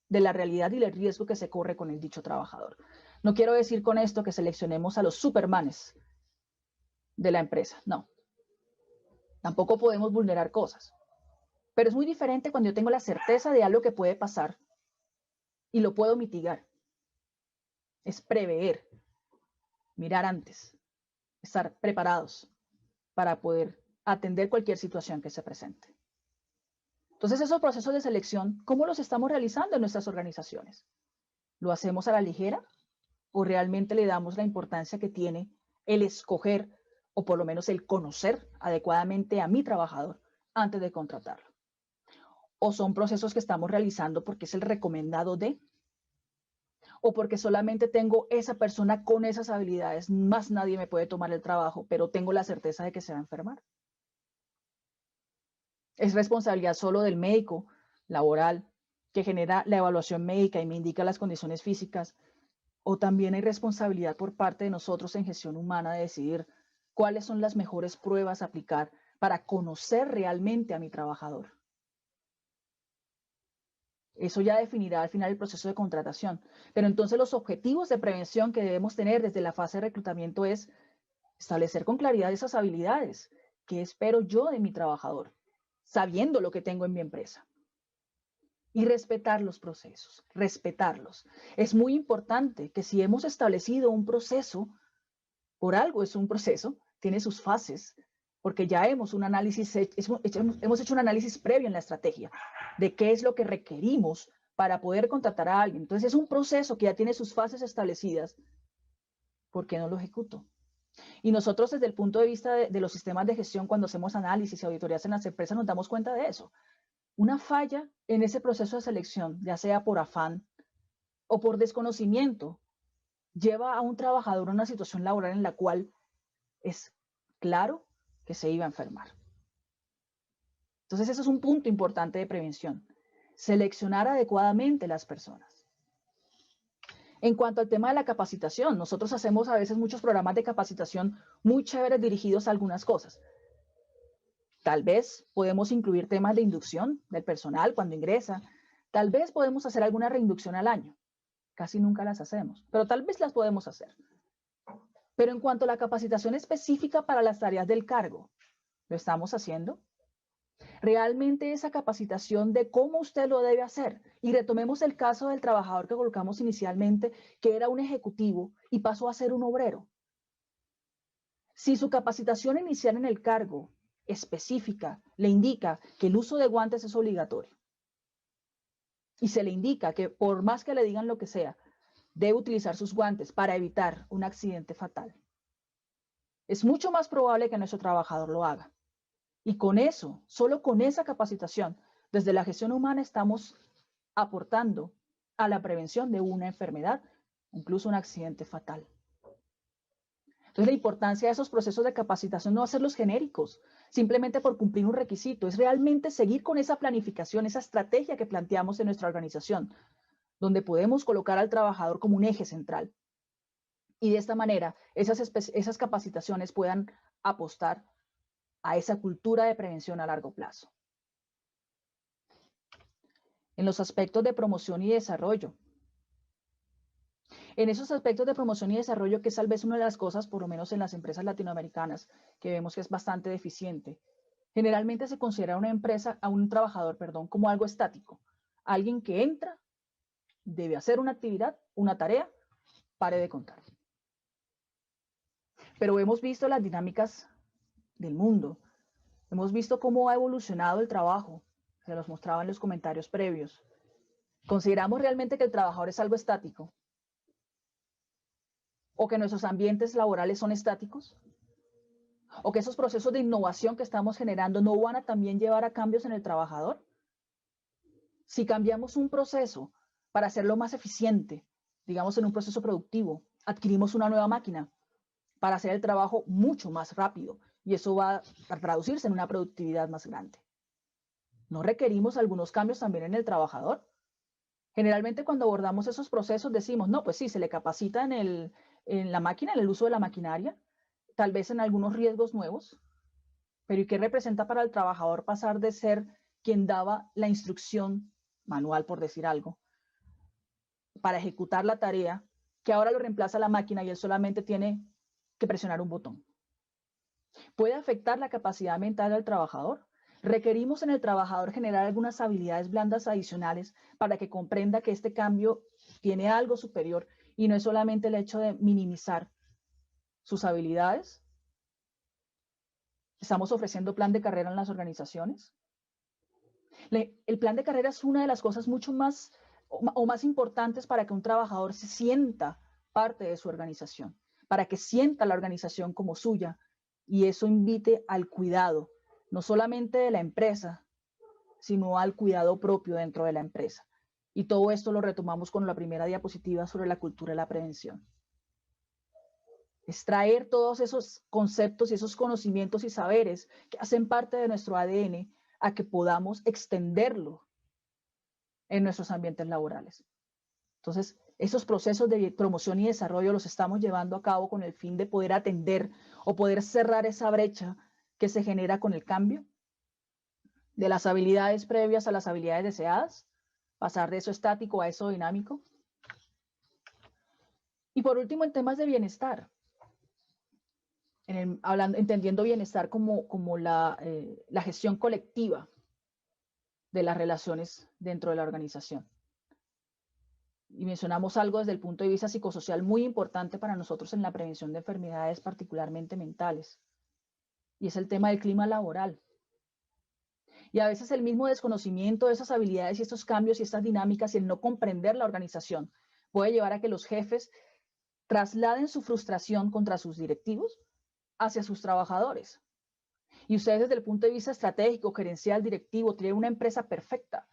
de la realidad y el riesgo que se corre con el dicho trabajador. No quiero decir con esto que seleccionemos a los supermanes de la empresa, no. Tampoco podemos vulnerar cosas. Pero es muy diferente cuando yo tengo la certeza de algo que puede pasar y lo puedo mitigar. Es prever, mirar antes, estar preparados para poder atender cualquier situación que se presente. Entonces, esos procesos de selección, ¿cómo los estamos realizando en nuestras organizaciones? ¿Lo hacemos a la ligera o realmente le damos la importancia que tiene el escoger o por lo menos el conocer adecuadamente a mi trabajador antes de contratarlo? ¿O son procesos que estamos realizando porque es el recomendado de? ¿O porque solamente tengo esa persona con esas habilidades, más nadie me puede tomar el trabajo, pero tengo la certeza de que se va a enfermar? ¿Es responsabilidad solo del médico laboral que genera la evaluación médica y me indica las condiciones físicas? ¿O también hay responsabilidad por parte de nosotros en gestión humana de decidir cuáles son las mejores pruebas a aplicar para conocer realmente a mi trabajador? Eso ya definirá al final el proceso de contratación. Pero entonces los objetivos de prevención que debemos tener desde la fase de reclutamiento es establecer con claridad esas habilidades. ¿Qué espero yo de mi trabajador? Sabiendo lo que tengo en mi empresa. Y respetar los procesos, respetarlos. Es muy importante que si hemos establecido un proceso, por algo es un proceso, tiene sus fases, porque ya hemos un análisis, hemos hecho un análisis previo en la estrategia de qué es lo que requerimos para poder contratar a alguien. Entonces es un proceso que ya tiene sus fases establecidas. ¿Por qué no lo ejecuto? Y nosotros desde el punto de vista de los sistemas de gestión, cuando hacemos análisis y auditorías en las empresas, nos damos cuenta de eso. Una falla en ese proceso de selección, ya sea por afán o por desconocimiento, lleva a un trabajador a una situación laboral en la cual es claro que se iba a enfermar. Entonces, eso es un punto importante de prevención. Seleccionar adecuadamente las personas. En cuanto al tema de la capacitación, nosotros hacemos a veces muchos programas de capacitación muy chéveres dirigidos a algunas cosas. Tal vez podemos incluir temas de inducción del personal cuando ingresa. Tal vez podemos hacer alguna reinducción al año. Casi nunca las hacemos, pero tal vez las podemos hacer. Pero en cuanto a la capacitación específica para las tareas del cargo, ¿lo estamos haciendo? Realmente esa capacitación de cómo usted lo debe hacer. Y retomemos el caso del trabajador que colocamos inicialmente, que era un ejecutivo y pasó a ser un obrero. Si su capacitación inicial en el cargo específica le indica que el uso de guantes es obligatorio y se le indica que por más que le digan lo que sea, debe utilizar sus guantes para evitar un accidente fatal, es mucho más probable que nuestro trabajador lo haga. Y con eso, solo con esa capacitación, desde la gestión humana estamos aportando a la prevención de una enfermedad, incluso un accidente fatal. Entonces, la importancia de esos procesos de capacitación no hacerlos genéricos, simplemente por cumplir un requisito, es realmente seguir con esa planificación, esa estrategia que planteamos en nuestra organización, donde podemos colocar al trabajador como un eje central. Y de esta manera, esas capacitaciones puedan apostar a esa cultura de prevención a largo plazo. En los aspectos de promoción y desarrollo. En esos aspectos de promoción y desarrollo, que es tal vez una de las cosas, por lo menos en las empresas latinoamericanas, que vemos que es bastante deficiente, generalmente se considera una empresa, a un trabajador, perdón, como algo estático. Alguien que entra, debe hacer una actividad, una tarea, pare de contar. Pero hemos visto las dinámicas del mundo. Hemos visto cómo ha evolucionado el trabajo. Se los mostraba en los comentarios previos. ¿Consideramos realmente que el trabajador es algo estático? ¿O que nuestros ambientes laborales son estáticos? ¿O que esos procesos de innovación que estamos generando no van a también llevar a cambios en el trabajador? Si cambiamos un proceso para hacerlo más eficiente, digamos en un proceso productivo, adquirimos una nueva máquina para hacer el trabajo mucho más rápido y eso va a traducirse en una productividad más grande. ¿No requerimos algunos cambios también en el trabajador? Generalmente cuando abordamos esos procesos decimos, no, pues sí, se le capacita en la máquina, en el uso de la maquinaria, tal vez en algunos riesgos nuevos, pero ¿y qué representa para el trabajador pasar de ser quien daba la instrucción manual, por decir algo, para ejecutar la tarea, que ahora lo reemplaza la máquina y él solamente tiene que presionar un botón. Puede afectar la capacidad mental del trabajador. Requerimos en el trabajador generar algunas habilidades blandas adicionales para que comprenda que este cambio tiene algo superior y no es solamente el hecho de minimizar sus habilidades. Estamos ofreciendo plan de carrera en las organizaciones. El plan de carrera es una de las cosas mucho más o más importantes para que un trabajador se sienta parte de su organización, para que sienta la organización como suya y eso invite al cuidado, no solamente de la empresa, sino al cuidado propio dentro de la empresa. Y todo esto lo retomamos con la primera diapositiva sobre la cultura de la prevención. Extraer todos esos conceptos y esos conocimientos y saberes que hacen parte de nuestro ADN a que podamos extenderlo en nuestros ambientes laborales. Entonces, esos procesos de promoción y desarrollo los estamos llevando a cabo con el fin de poder atender o poder cerrar esa brecha que se genera con el cambio de las habilidades previas a las habilidades deseadas, pasar de eso estático a eso dinámico. Y por último, en temas de bienestar, entendiendo bienestar como la gestión colectiva de las relaciones dentro de la organización. Y mencionamos algo desde el punto de vista psicosocial muy importante para nosotros en la prevención de enfermedades particularmente mentales, y es el tema del clima laboral. Y a veces el mismo desconocimiento de esas habilidades y estos cambios y estas dinámicas y el no comprender la organización puede llevar a que los jefes trasladen su frustración contra sus directivos hacia sus trabajadores. Y ustedes desde el punto de vista estratégico, gerencial, directivo, tienen una empresa perfecta,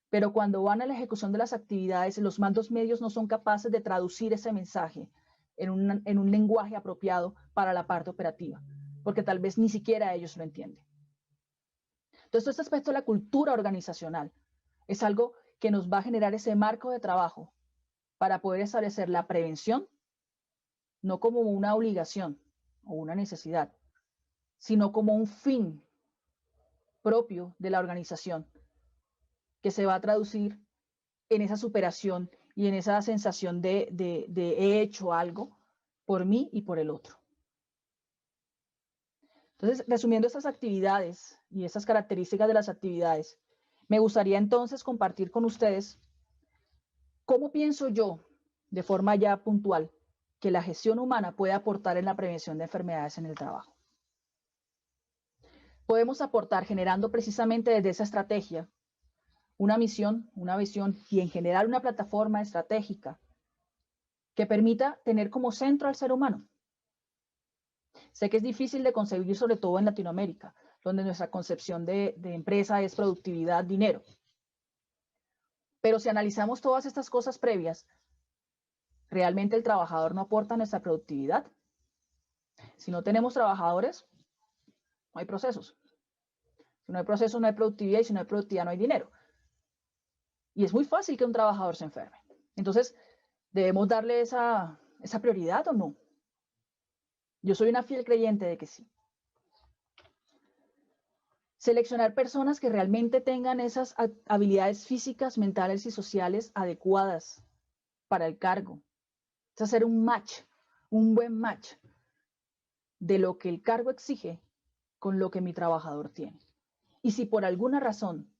pero cuando van a la ejecución de las actividades, los mandos medios no son capaces de traducir ese mensaje en un lenguaje apropiado para la parte operativa, porque tal vez ni siquiera ellos lo entienden. Entonces, este aspecto de la cultura organizacional es algo que nos va a generar ese marco de trabajo para poder establecer la prevención, no como una obligación o una necesidad, sino como un fin propio de la organización que se va a traducir en esa superación y en esa sensación de he hecho algo por mí y por el otro. Entonces, resumiendo estas actividades y estas características de las actividades, me gustaría entonces compartir con ustedes cómo pienso yo, de forma ya puntual, que la gestión humana puede aportar en la prevención de enfermedades en el trabajo. Podemos aportar generando precisamente desde esa estrategia una misión, una visión y en general una plataforma estratégica que permita tener como centro al ser humano. Sé que es difícil de concebir, sobre todo en Latinoamérica, donde nuestra concepción de empresa es productividad, dinero. Pero si analizamos todas estas cosas previas, ¿realmente el trabajador no aporta a nuestra productividad? Si no tenemos trabajadores, no hay procesos. Si no hay procesos, no hay productividad, y si no hay productividad, no hay dinero. Y es muy fácil que un trabajador se enferme. Entonces, ¿debemos darle esa prioridad o no? Yo soy una fiel creyente de que sí. Seleccionar personas que realmente tengan esas habilidades físicas, mentales y sociales adecuadas para el cargo. Es hacer un match, un buen match de lo que el cargo exige con lo que mi trabajador tiene. Y si por alguna razón,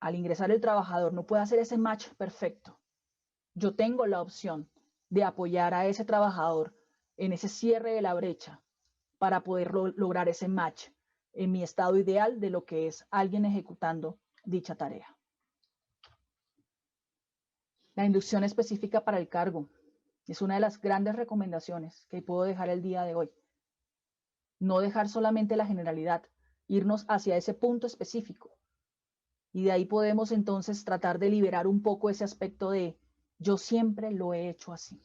al ingresar el trabajador no puede hacer ese match perfecto, yo tengo la opción de apoyar a ese trabajador en ese cierre de la brecha para poder lograr ese match en mi estado ideal de lo que es alguien ejecutando dicha tarea. La inducción específica para el cargo es una de las grandes recomendaciones que puedo dejar el día de hoy. No dejar solamente la generalidad, irnos hacia ese punto específico. Y de ahí podemos entonces tratar de liberar un poco ese aspecto de yo siempre lo he hecho así.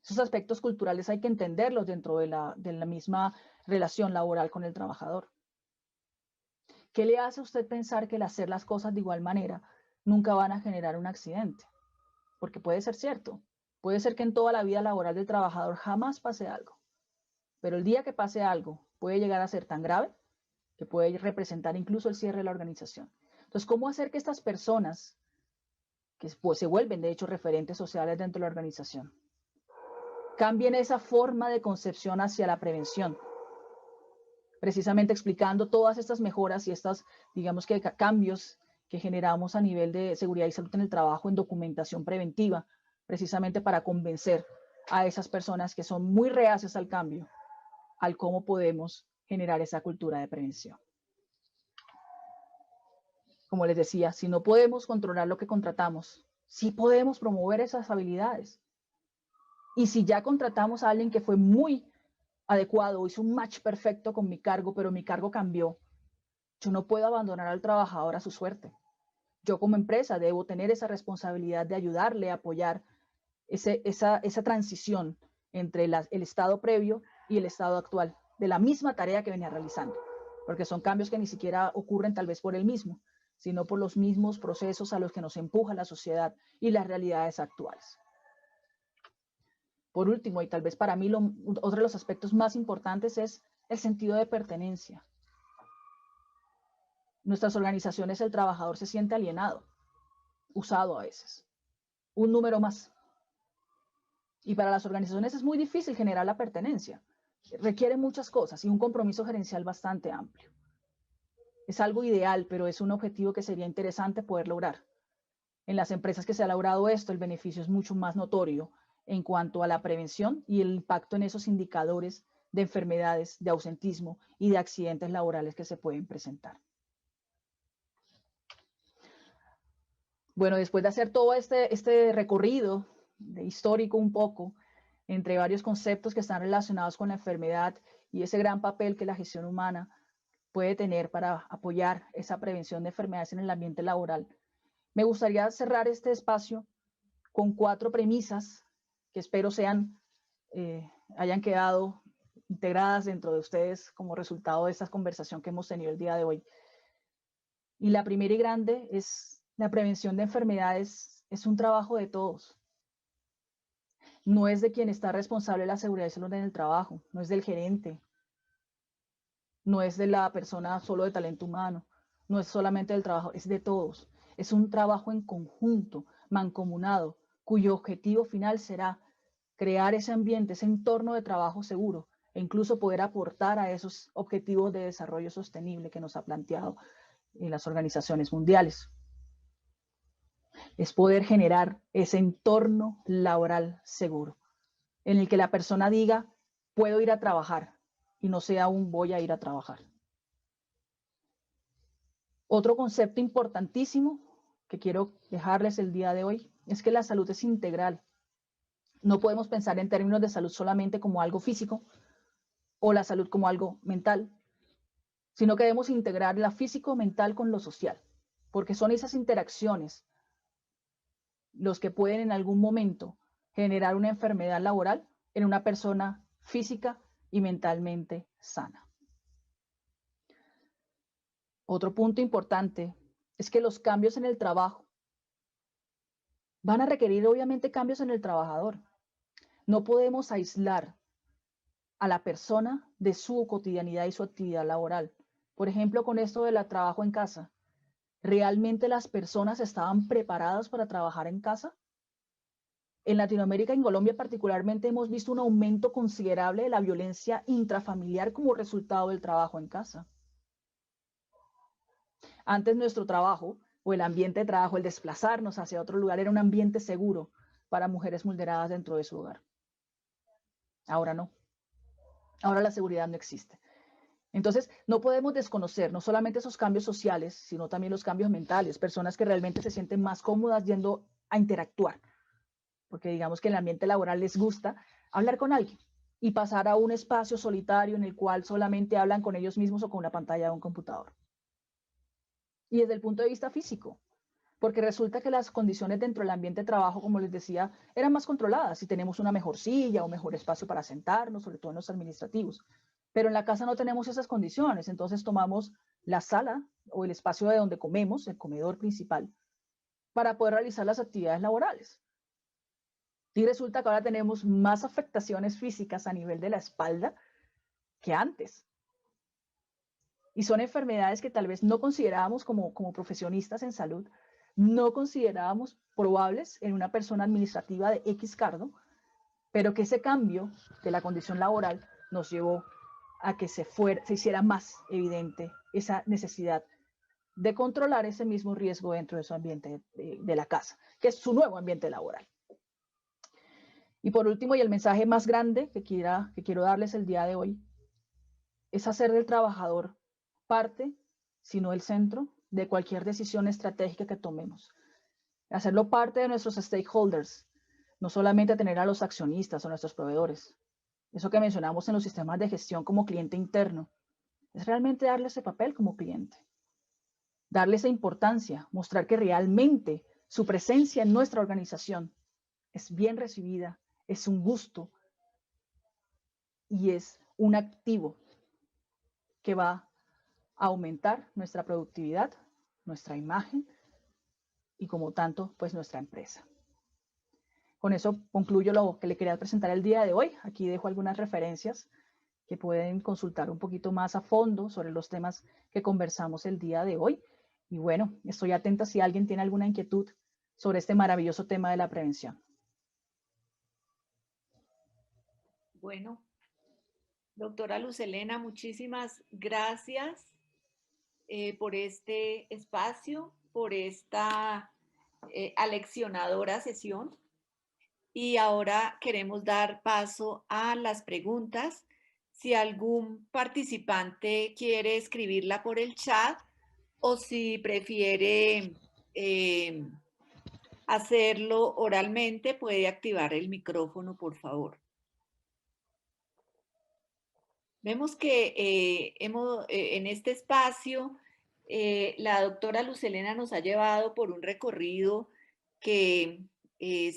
Esos aspectos culturales hay que entenderlos dentro de la misma relación laboral con el trabajador. ¿Qué le hace a usted pensar que el hacer las cosas de igual manera nunca van a generar un accidente? Porque puede ser cierto. Puede ser que en toda la vida laboral del trabajador jamás pase algo. Pero el día que pase algo puede llegar a ser tan grave que puede representar incluso el cierre de la organización. Entonces, ¿cómo hacer que estas personas, que pues, se vuelven de hecho referentes sociales dentro de la organización, cambien esa forma de concepción hacia la prevención? Precisamente explicando todas estas mejoras y estas, digamos que cambios que generamos a nivel de seguridad y salud en el trabajo en documentación preventiva, precisamente para convencer a esas personas que son muy reacias al cambio, al cómo podemos generar esa cultura de prevención. Como les decía, si no podemos controlar lo que contratamos, sí podemos promover esas habilidades. Y si ya contratamos a alguien que fue muy adecuado, hizo un match perfecto con mi cargo, pero mi cargo cambió, yo no puedo abandonar al trabajador a su suerte. Yo como empresa debo tener esa responsabilidad de ayudarle a apoyar esa transición entre el estado previo y el estado actual de la misma tarea que venía realizando, porque son cambios que ni siquiera ocurren tal vez por él mismo, sino por los mismos procesos a los que nos empuja la sociedad y las realidades actuales. Por último, y tal vez para mí otro de los aspectos más importantes es el sentido de pertenencia. Nuestras organizaciones, el trabajador se siente alienado, usado a veces, un número más. Y para las organizaciones es muy difícil generar la pertenencia. Requiere muchas cosas y un compromiso gerencial bastante amplio. Es algo ideal, pero es un objetivo que sería interesante poder lograr. En las empresas que se ha logrado esto, el beneficio es mucho más notorio en cuanto a la prevención y el impacto en esos indicadores de enfermedades, de ausentismo y de accidentes laborales que se pueden presentar. Bueno, después de hacer todo este recorrido histórico un poco, entre varios conceptos que están relacionados con la enfermedad y ese gran papel que la gestión humana puede tener para apoyar esa prevención de enfermedades en el ambiente laboral, me gustaría cerrar este espacio con 4 premisas que espero hayan quedado integradas dentro de ustedes como resultado de esta conversación que hemos tenido el día de hoy. Y la primera y grande es: la prevención de enfermedades es un trabajo de todos. No es de quien está responsable de la seguridad y salud en el trabajo, no es del gerente, no es de la persona solo de talento humano, no es solamente del trabajo, es de todos. Es un trabajo en conjunto, mancomunado, cuyo objetivo final será crear ese ambiente, ese entorno de trabajo seguro e incluso poder aportar a esos objetivos de desarrollo sostenible que nos ha planteado en las organizaciones mundiales. Es poder generar ese entorno laboral seguro, en el que la persona diga, puedo ir a trabajar, y no sea un voy a ir a trabajar. Otro concepto importantísimo que quiero dejarles el día de hoy es que la salud es integral. No podemos pensar en términos de salud solamente como algo físico o la salud como algo mental, sino que debemos integrar la físico-mental con lo social, porque son esas interacciones los que pueden en algún momento generar una enfermedad laboral en una persona física y mentalmente sana. Otro punto importante es que los cambios en el trabajo van a requerir obviamente cambios en el trabajador. No podemos aislar a la persona de su cotidianidad y su actividad laboral. Por ejemplo, con esto del trabajo en casa, ¿realmente las personas estaban preparadas para trabajar en casa? En Latinoamérica, en Colombia particularmente, hemos visto un aumento considerable de la violencia intrafamiliar como resultado del trabajo en casa. Antes nuestro trabajo o el ambiente de trabajo, el desplazarnos hacia otro lugar, era un ambiente seguro para mujeres vulneradas dentro de su hogar. Ahora no. Ahora la seguridad no existe. Entonces, no podemos desconocer no solamente esos cambios sociales, sino también los cambios mentales. Personas que realmente se sienten más cómodas yendo a interactuar, porque digamos que en el ambiente laboral les gusta hablar con alguien y pasar a un espacio solitario en el cual solamente hablan con ellos mismos o con la pantalla de un computador. Y desde el punto de vista físico, porque resulta que las condiciones dentro del ambiente de trabajo, como les decía, eran más controladas. Si tenemos una mejor silla o mejor espacio para sentarnos, sobre todo en los administrativos. Pero en la casa no tenemos esas condiciones, entonces tomamos la sala o el espacio de donde comemos, el comedor principal, para poder realizar las actividades laborales. Y resulta que ahora tenemos más afectaciones físicas a nivel de la espalda que antes. Y son enfermedades que tal vez no considerábamos como profesionistas en salud, no considerábamos probables en una persona administrativa de X cargo, pero que ese cambio de la condición laboral nos llevó a que se hiciera más evidente esa necesidad de controlar ese mismo riesgo dentro de su ambiente de la casa, que es su nuevo ambiente laboral. Y por último, y el mensaje más grande que quiero darles el día de hoy, es hacer del trabajador parte, sino el centro, de cualquier decisión estratégica que tomemos. Hacerlo parte de nuestros stakeholders, no solamente tener a los accionistas o nuestros proveedores. Eso que mencionamos en los sistemas de gestión como cliente interno, es realmente darle ese papel como cliente. Darle esa importancia, mostrar que realmente su presencia en nuestra organización es bien recibida, es un gusto y es un activo que va a aumentar nuestra productividad, nuestra imagen y como tanto, pues nuestra empresa. Con eso concluyo lo que le quería presentar el día de hoy. Aquí dejo algunas referencias que pueden consultar un poquito más a fondo sobre los temas que conversamos el día de hoy. Y bueno, estoy atenta si alguien tiene alguna inquietud sobre este maravilloso tema de la prevención. Bueno, doctora Luz Helena, muchísimas gracias por este espacio, por esta aleccionadora sesión. Y ahora queremos dar paso a las preguntas. Si algún participante quiere escribirla por el chat o si prefiere hacerlo oralmente, puede activar el micrófono, por favor. Vemos que en este espacio la doctora Luz Helena nos ha llevado por un recorrido que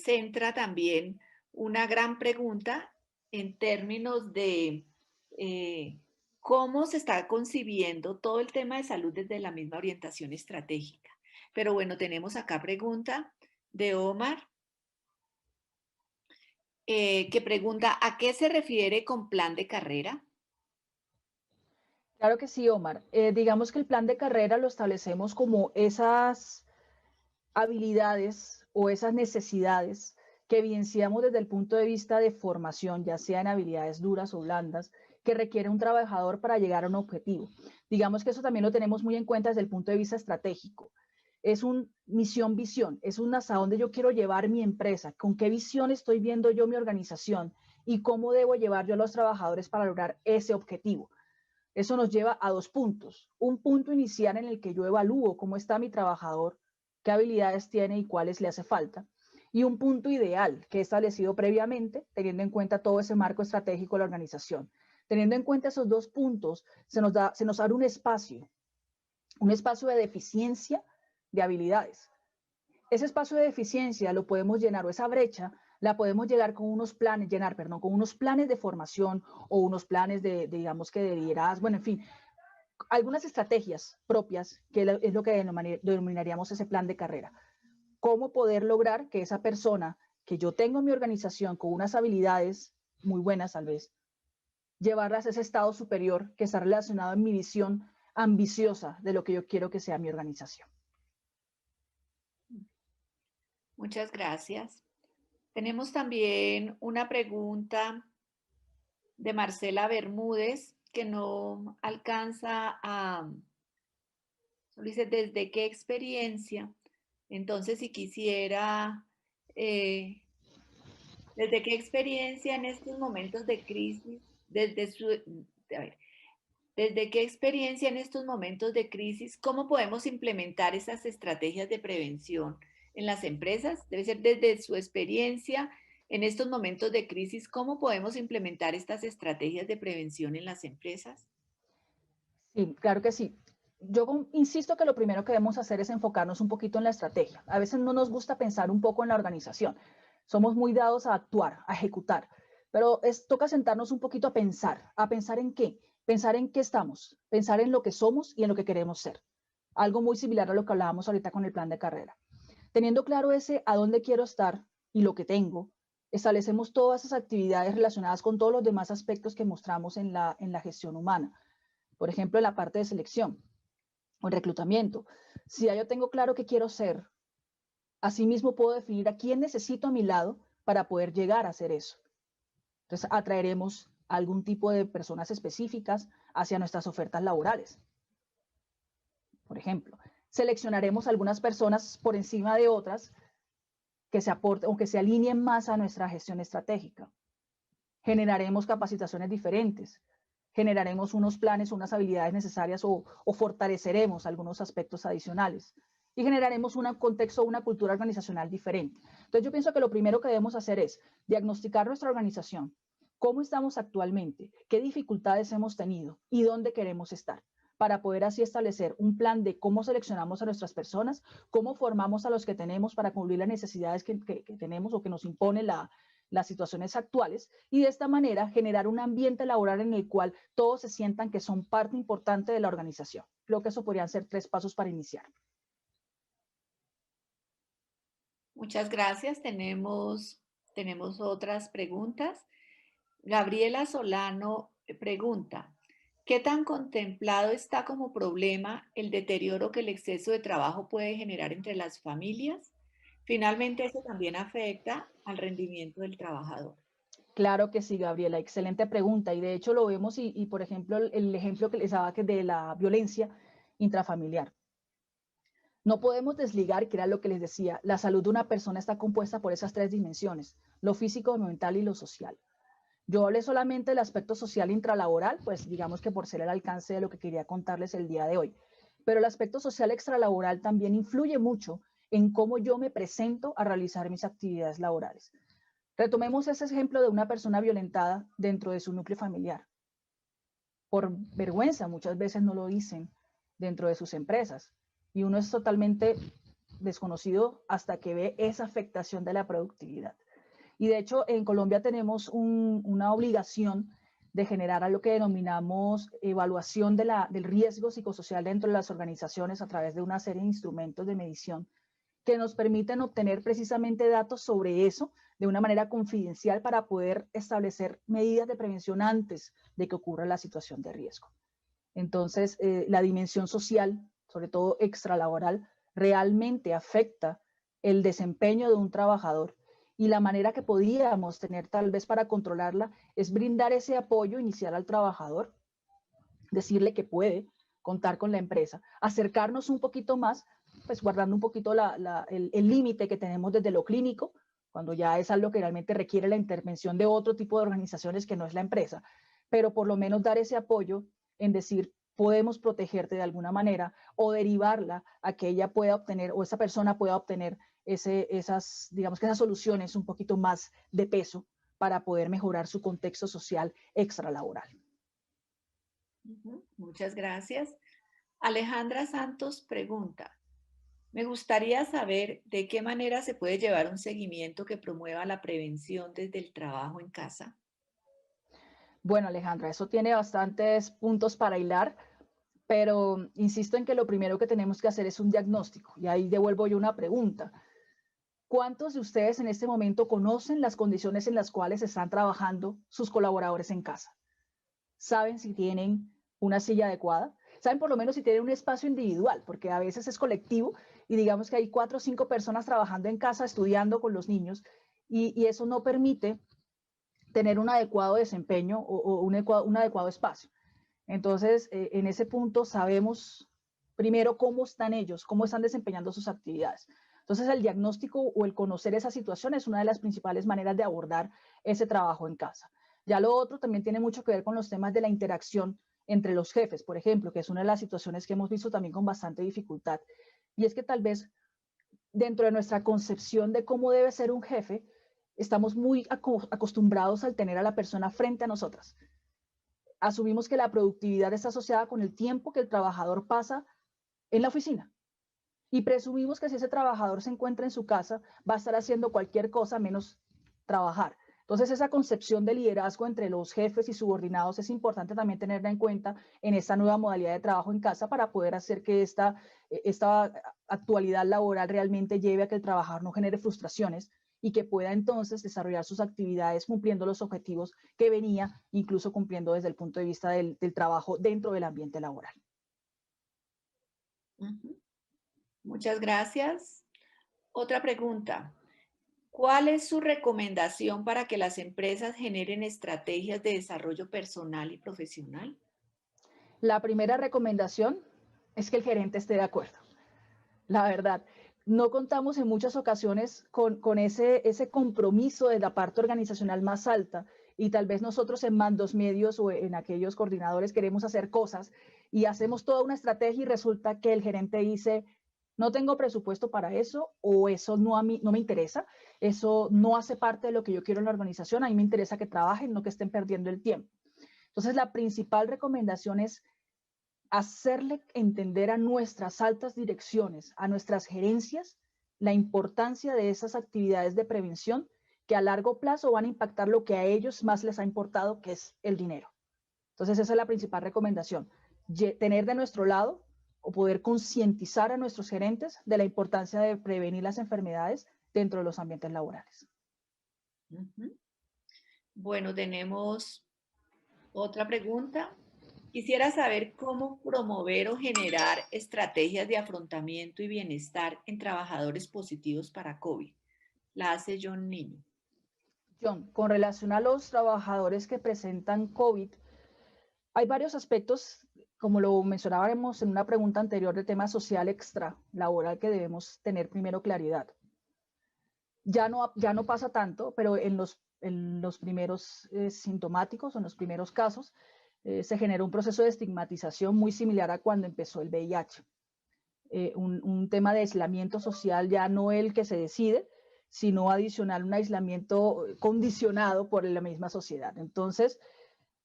centra también una gran pregunta en términos de cómo se está concibiendo todo el tema de salud desde la misma orientación estratégica. Pero bueno, tenemos acá pregunta de Omar, que pregunta, ¿a qué se refiere con plan de carrera? Claro que sí, Omar. Digamos que el plan de carrera lo establecemos como esas habilidades o esas necesidades que evidenciamos desde el punto de vista de formación, ya sea en habilidades duras o blandas, que requiere un trabajador para llegar a un objetivo. Digamos que eso también lo tenemos muy en cuenta desde el punto de vista estratégico. Es un misión-visión, es un hasta dónde yo quiero llevar mi empresa, con qué visión estoy viendo yo mi organización y cómo debo llevar yo a los trabajadores para lograr ese objetivo. Eso nos lleva a dos puntos. Un punto inicial en el que yo evalúo cómo está mi trabajador, qué habilidades tiene y cuáles le hace falta. Y un punto ideal que he establecido previamente, teniendo en cuenta todo ese marco estratégico de la organización. Teniendo en cuenta esos dos puntos, se nos abre un espacio de deficiencia de habilidades. Ese espacio de deficiencia lo podemos llenar, o esa brecha la podemos llenar con unos planes de formación o unos planes digamos que de liderazgo, bueno, en fin, algunas estrategias propias, que es lo que denominaríamos ese plan de carrera. Cómo poder lograr que esa persona que yo tengo en mi organización con unas habilidades muy buenas tal vez, llevarlas a ese estado superior que está relacionado en mi visión ambiciosa de lo que yo quiero que sea mi organización. Muchas gracias. Tenemos también una pregunta de Marcela Bermúdez que no alcanza a... Dice, ¿desde qué experiencia? Entonces, si quisiera, ¿desde qué experiencia en estos momentos de crisis, ¿desde qué experiencia en estos momentos de crisis, cómo podemos implementar esas estrategias de prevención en las empresas? Debe ser desde su experiencia en estos momentos de crisis, ¿cómo podemos implementar estas estrategias de prevención en las empresas? Sí, claro que sí. Yo insisto que lo primero que debemos hacer es enfocarnos un poquito en la estrategia. A veces no nos gusta pensar un poco en la organización. Somos muy dados a actuar, a ejecutar, pero toca sentarnos un poquito a pensar en qué estamos, pensar en lo que somos y en lo que queremos ser. Algo muy similar a lo que hablábamos ahorita con el plan de carrera. Teniendo claro ese a dónde quiero estar y lo que tengo, establecemos todas esas actividades relacionadas con todos los demás aspectos que mostramos en la gestión humana. Por ejemplo, en la parte de selección o en reclutamiento. Si ya yo tengo claro qué quiero ser, asimismo puedo definir a quién necesito a mi lado para poder llegar a hacer eso. Entonces, atraeremos a algún tipo de personas específicas hacia nuestras ofertas laborales. Por ejemplo, seleccionaremos algunas personas por encima de otras que se aporten o que se alineen más a nuestra gestión estratégica. Generaremos capacitaciones diferentes, generaremos unos planes, unas habilidades necesarias o fortaleceremos algunos aspectos adicionales y generaremos un contexto, una cultura organizacional diferente. Entonces yo pienso que lo primero que debemos hacer es diagnosticar nuestra organización, cómo estamos actualmente, qué dificultades hemos tenido y dónde queremos estar, para poder así establecer un plan de cómo seleccionamos a nuestras personas, cómo formamos a los que tenemos para cumplir las necesidades que tenemos o que nos impone las situaciones actuales, y de esta manera generar un ambiente laboral en el cual todos se sientan que son parte importante de la organización. Creo que eso podrían ser 3 pasos para iniciar. Muchas gracias. Tenemos otras preguntas. Gabriela Solano pregunta, ¿qué tan contemplado está como problema el deterioro que el exceso de trabajo puede generar entre las familias? Finalmente, eso también afecta al rendimiento del trabajador. Claro que sí, Gabriela, excelente pregunta. Y de hecho lo vemos y por ejemplo, el ejemplo que les daba de la violencia intrafamiliar. No podemos desligar, que era lo que les decía, la salud de una persona está compuesta por esas 3 dimensiones, lo físico, lo mental y lo social. Yo hablé solamente del aspecto social intralaboral, pues digamos que por ser el alcance de lo que quería contarles el día de hoy. Pero el aspecto social extralaboral también influye mucho en cómo yo me presento a realizar mis actividades laborales. Retomemos ese ejemplo de una persona violentada dentro de su núcleo familiar. Por vergüenza, muchas veces no lo dicen dentro de sus empresas. Y uno es totalmente desconocido hasta que ve esa afectación de la productividad. Y de hecho, en Colombia tenemos una obligación de generar a lo que denominamos evaluación del riesgo psicosocial dentro de las organizaciones a través de una serie de instrumentos de medición que nos permiten obtener precisamente datos sobre eso de una manera confidencial para poder establecer medidas de prevención antes de que ocurra la situación de riesgo. Entonces, la dimensión social, sobre todo extralaboral, realmente afecta el desempeño de un trabajador, y la manera que podríamos tener tal vez para controlarla es brindar ese apoyo inicial al trabajador, decirle que puede contar con la empresa, acercarnos un poquito más, pues guardando un poquito el límite que tenemos desde lo clínico, cuando ya es algo que realmente requiere la intervención de otro tipo de organizaciones que no es la empresa, pero por lo menos dar ese apoyo en decir, podemos protegerte de alguna manera o derivarla a que ella pueda obtener o esa persona pueda obtener esas soluciones un poquito más de peso para poder mejorar su contexto social extralaboral. Muchas gracias. Alejandra Santos pregunta, me gustaría saber de qué manera se puede llevar un seguimiento que promueva la prevención desde el trabajo en casa. Bueno, Alejandra, eso tiene bastantes puntos para hilar, pero insisto en que lo primero que tenemos que hacer es un diagnóstico. Y ahí devuelvo yo una pregunta. ¿Cuántos de ustedes en este momento conocen las condiciones en las cuales están trabajando sus colaboradores en casa? ¿Saben si tienen una silla adecuada? ¿Saben por lo menos si tienen un espacio individual? Porque a veces es colectivo y digamos que hay 4 o 5 personas trabajando en casa, estudiando con los niños, y eso no permite tener un adecuado desempeño o un adecuado espacio. Entonces, en ese punto sabemos primero cómo están ellos, cómo están desempeñando sus actividades. Entonces, el diagnóstico o el conocer esa situación es una de las principales maneras de abordar ese trabajo en casa. Ya lo otro también tiene mucho que ver con los temas de la interacción entre los jefes, por ejemplo, que es una de las situaciones que hemos visto también con bastante dificultad. Y es que tal vez dentro de nuestra concepción de cómo debe ser un jefe, estamos muy acostumbrados al tener a la persona frente a nosotras. Asumimos que la productividad está asociada con el tiempo que el trabajador pasa en la oficina. Y presumimos que si ese trabajador se encuentra en su casa, va a estar haciendo cualquier cosa menos trabajar. Entonces, esa concepción de liderazgo entre los jefes y subordinados es importante también tenerla en cuenta en esta nueva modalidad de trabajo en casa para poder hacer que esta actualidad laboral realmente lleve a que el trabajador no genere frustraciones y que pueda entonces desarrollar sus actividades cumpliendo los objetivos que venía, incluso cumpliendo desde el punto de vista del trabajo dentro del ambiente laboral. Muchas gracias. Otra pregunta. ¿Cuál es su recomendación para que las empresas generen estrategias de desarrollo personal y profesional? La primera recomendación es que el gerente esté de acuerdo. La verdad, no contamos en muchas ocasiones con ese compromiso de la parte organizacional más alta, y tal vez nosotros en mandos medios o en aquellos coordinadores queremos hacer cosas y hacemos toda una estrategia y resulta que el gerente dice, no tengo presupuesto para eso, o eso no me interesa, eso no hace parte de lo que yo quiero en la organización, a mí me interesa que trabajen, no que estén perdiendo el tiempo. Entonces, la principal recomendación es hacerle entender a nuestras altas direcciones, a nuestras gerencias, la importancia de esas actividades de prevención que a largo plazo van a impactar lo que a ellos más les ha importado, que es el dinero. Entonces, esa es la principal recomendación, tener de nuestro lado o poder concientizar a nuestros gerentes de la importancia de prevenir las enfermedades dentro de los ambientes laborales. Bueno, tenemos otra pregunta. Quisiera saber cómo promover o generar estrategias de afrontamiento y bienestar en trabajadores positivos para COVID. La hace John Niño. John, con relación a los trabajadores que presentan COVID, hay varios aspectos, como lo mencionábamos en una pregunta anterior, de tema social extra laboral que debemos tener primero claridad. Ya no pasa tanto, pero en los primeros sintomáticos, en los primeros casos, se generó un proceso de estigmatización muy similar a cuando empezó el VIH. Un tema de aislamiento social, ya no el que se decide, sino adicional un aislamiento condicionado por la misma sociedad. Entonces,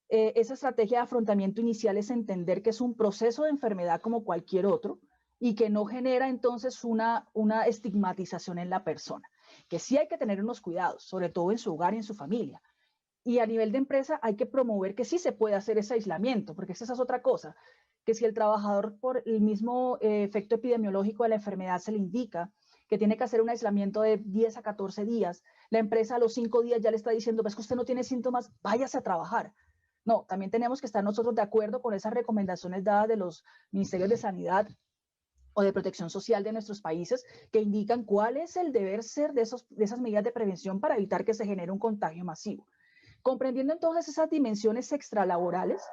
esa estrategia de afrontamiento inicial es entender que es un proceso de enfermedad como cualquier otro y que no genera entonces una estigmatización en la persona, que sí hay que tener unos cuidados, sobre todo en su hogar y en su familia. Y a nivel de empresa hay que promover que sí se puede hacer ese aislamiento, porque esa es otra cosa, que si el trabajador por el mismo efecto epidemiológico de la enfermedad se le indica que tiene que hacer un aislamiento de 10 a 14 días, la empresa a los 5 días ya le está diciendo, ves que usted no tiene síntomas, váyase a trabajar. No, también tenemos que estar nosotros de acuerdo con esas recomendaciones dadas de los ministerios de Sanidad o de Protección Social de nuestros países, que indican cuál es el deber ser de esas medidas de prevención para evitar que se genere un contagio masivo. Comprendiendo entonces esas dimensiones extralaborales,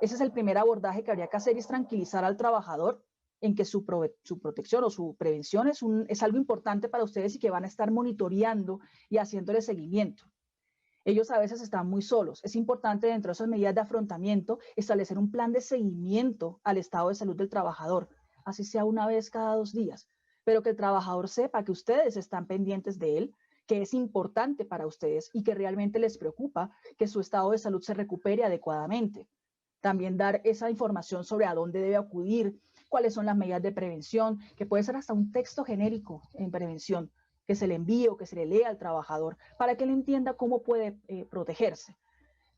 ese es el primer abordaje que habría que hacer, es tranquilizar al trabajador en que su protección o su prevención es algo importante para ustedes y que van a estar monitoreando y haciéndole seguimiento. Ellos a veces están muy solos. Es importante dentro de esas medidas de afrontamiento establecer un plan de seguimiento al estado de salud del trabajador, así sea una vez cada 2 días, pero que el trabajador sepa que ustedes están pendientes de él, que es importante para ustedes y que realmente les preocupa que su estado de salud se recupere adecuadamente. También dar esa información sobre a dónde debe acudir, cuáles son las medidas de prevención, que puede ser hasta un texto genérico en prevención, que se le envíe o que se le lea al trabajador para que él entienda cómo puede protegerse.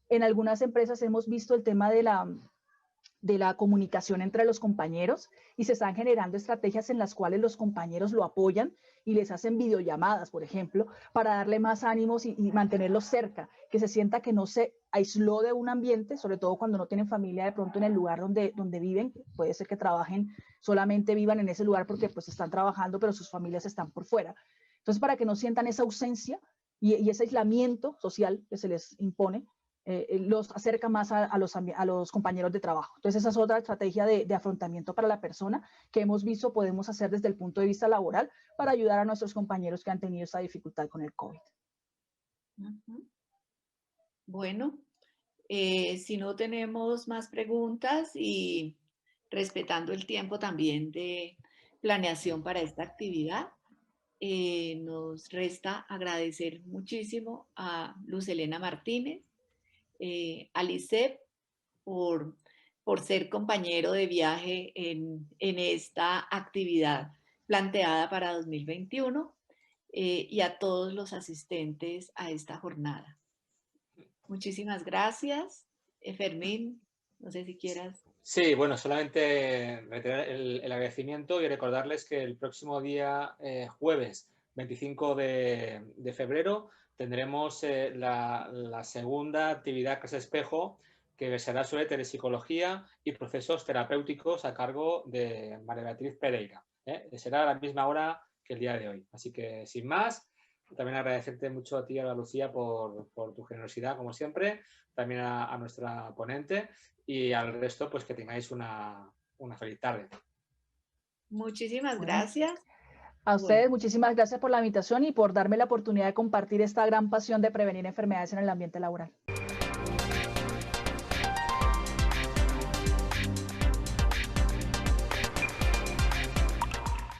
En algunas empresas hemos visto el tema de la comunicación entre los compañeros y se están generando estrategias en las cuales los compañeros lo apoyan y les hacen videollamadas, por ejemplo, para darle más ánimos y mantenerlos cerca, que se sienta que no se aisló de un ambiente, sobre todo cuando no tienen familia de pronto en el lugar donde viven. Puede ser que solamente vivan en ese lugar porque pues están trabajando, pero sus familias están por fuera. Entonces, para que no sientan esa ausencia y ese aislamiento social que se les impone, los acerca más a los compañeros de trabajo. Entonces, esa es otra estrategia de afrontamiento para la persona que hemos visto podemos hacer desde el punto de vista laboral para ayudar a nuestros compañeros que han tenido esa dificultad con el COVID. Bueno, si no tenemos más preguntas y respetando el tiempo también de planeación para esta actividad, nos resta agradecer muchísimo a Luz Helena Martínez, a Lisep por ser compañero de viaje en esta actividad planteada para 2021 y a todos los asistentes a esta jornada. Muchísimas gracias. Fermín, no sé si quieras. Sí, bueno, solamente reiterar el agradecimiento y recordarles que el próximo día jueves 25 de febrero, tendremos la segunda actividad clase espejo, que será sobre telepsicología y procesos terapéuticos a cargo de María Beatriz Pereira. Será a la misma hora que el día de hoy. Así que, sin más, también agradecerte mucho a ti, Ana Lucía, por tu generosidad, como siempre, también a nuestra ponente y al resto, pues que tengáis una feliz tarde. Muchísimas Bueno, gracias. a ustedes, muchísimas gracias por la invitación y por darme la oportunidad de compartir esta gran pasión de prevenir enfermedades en el ambiente laboral.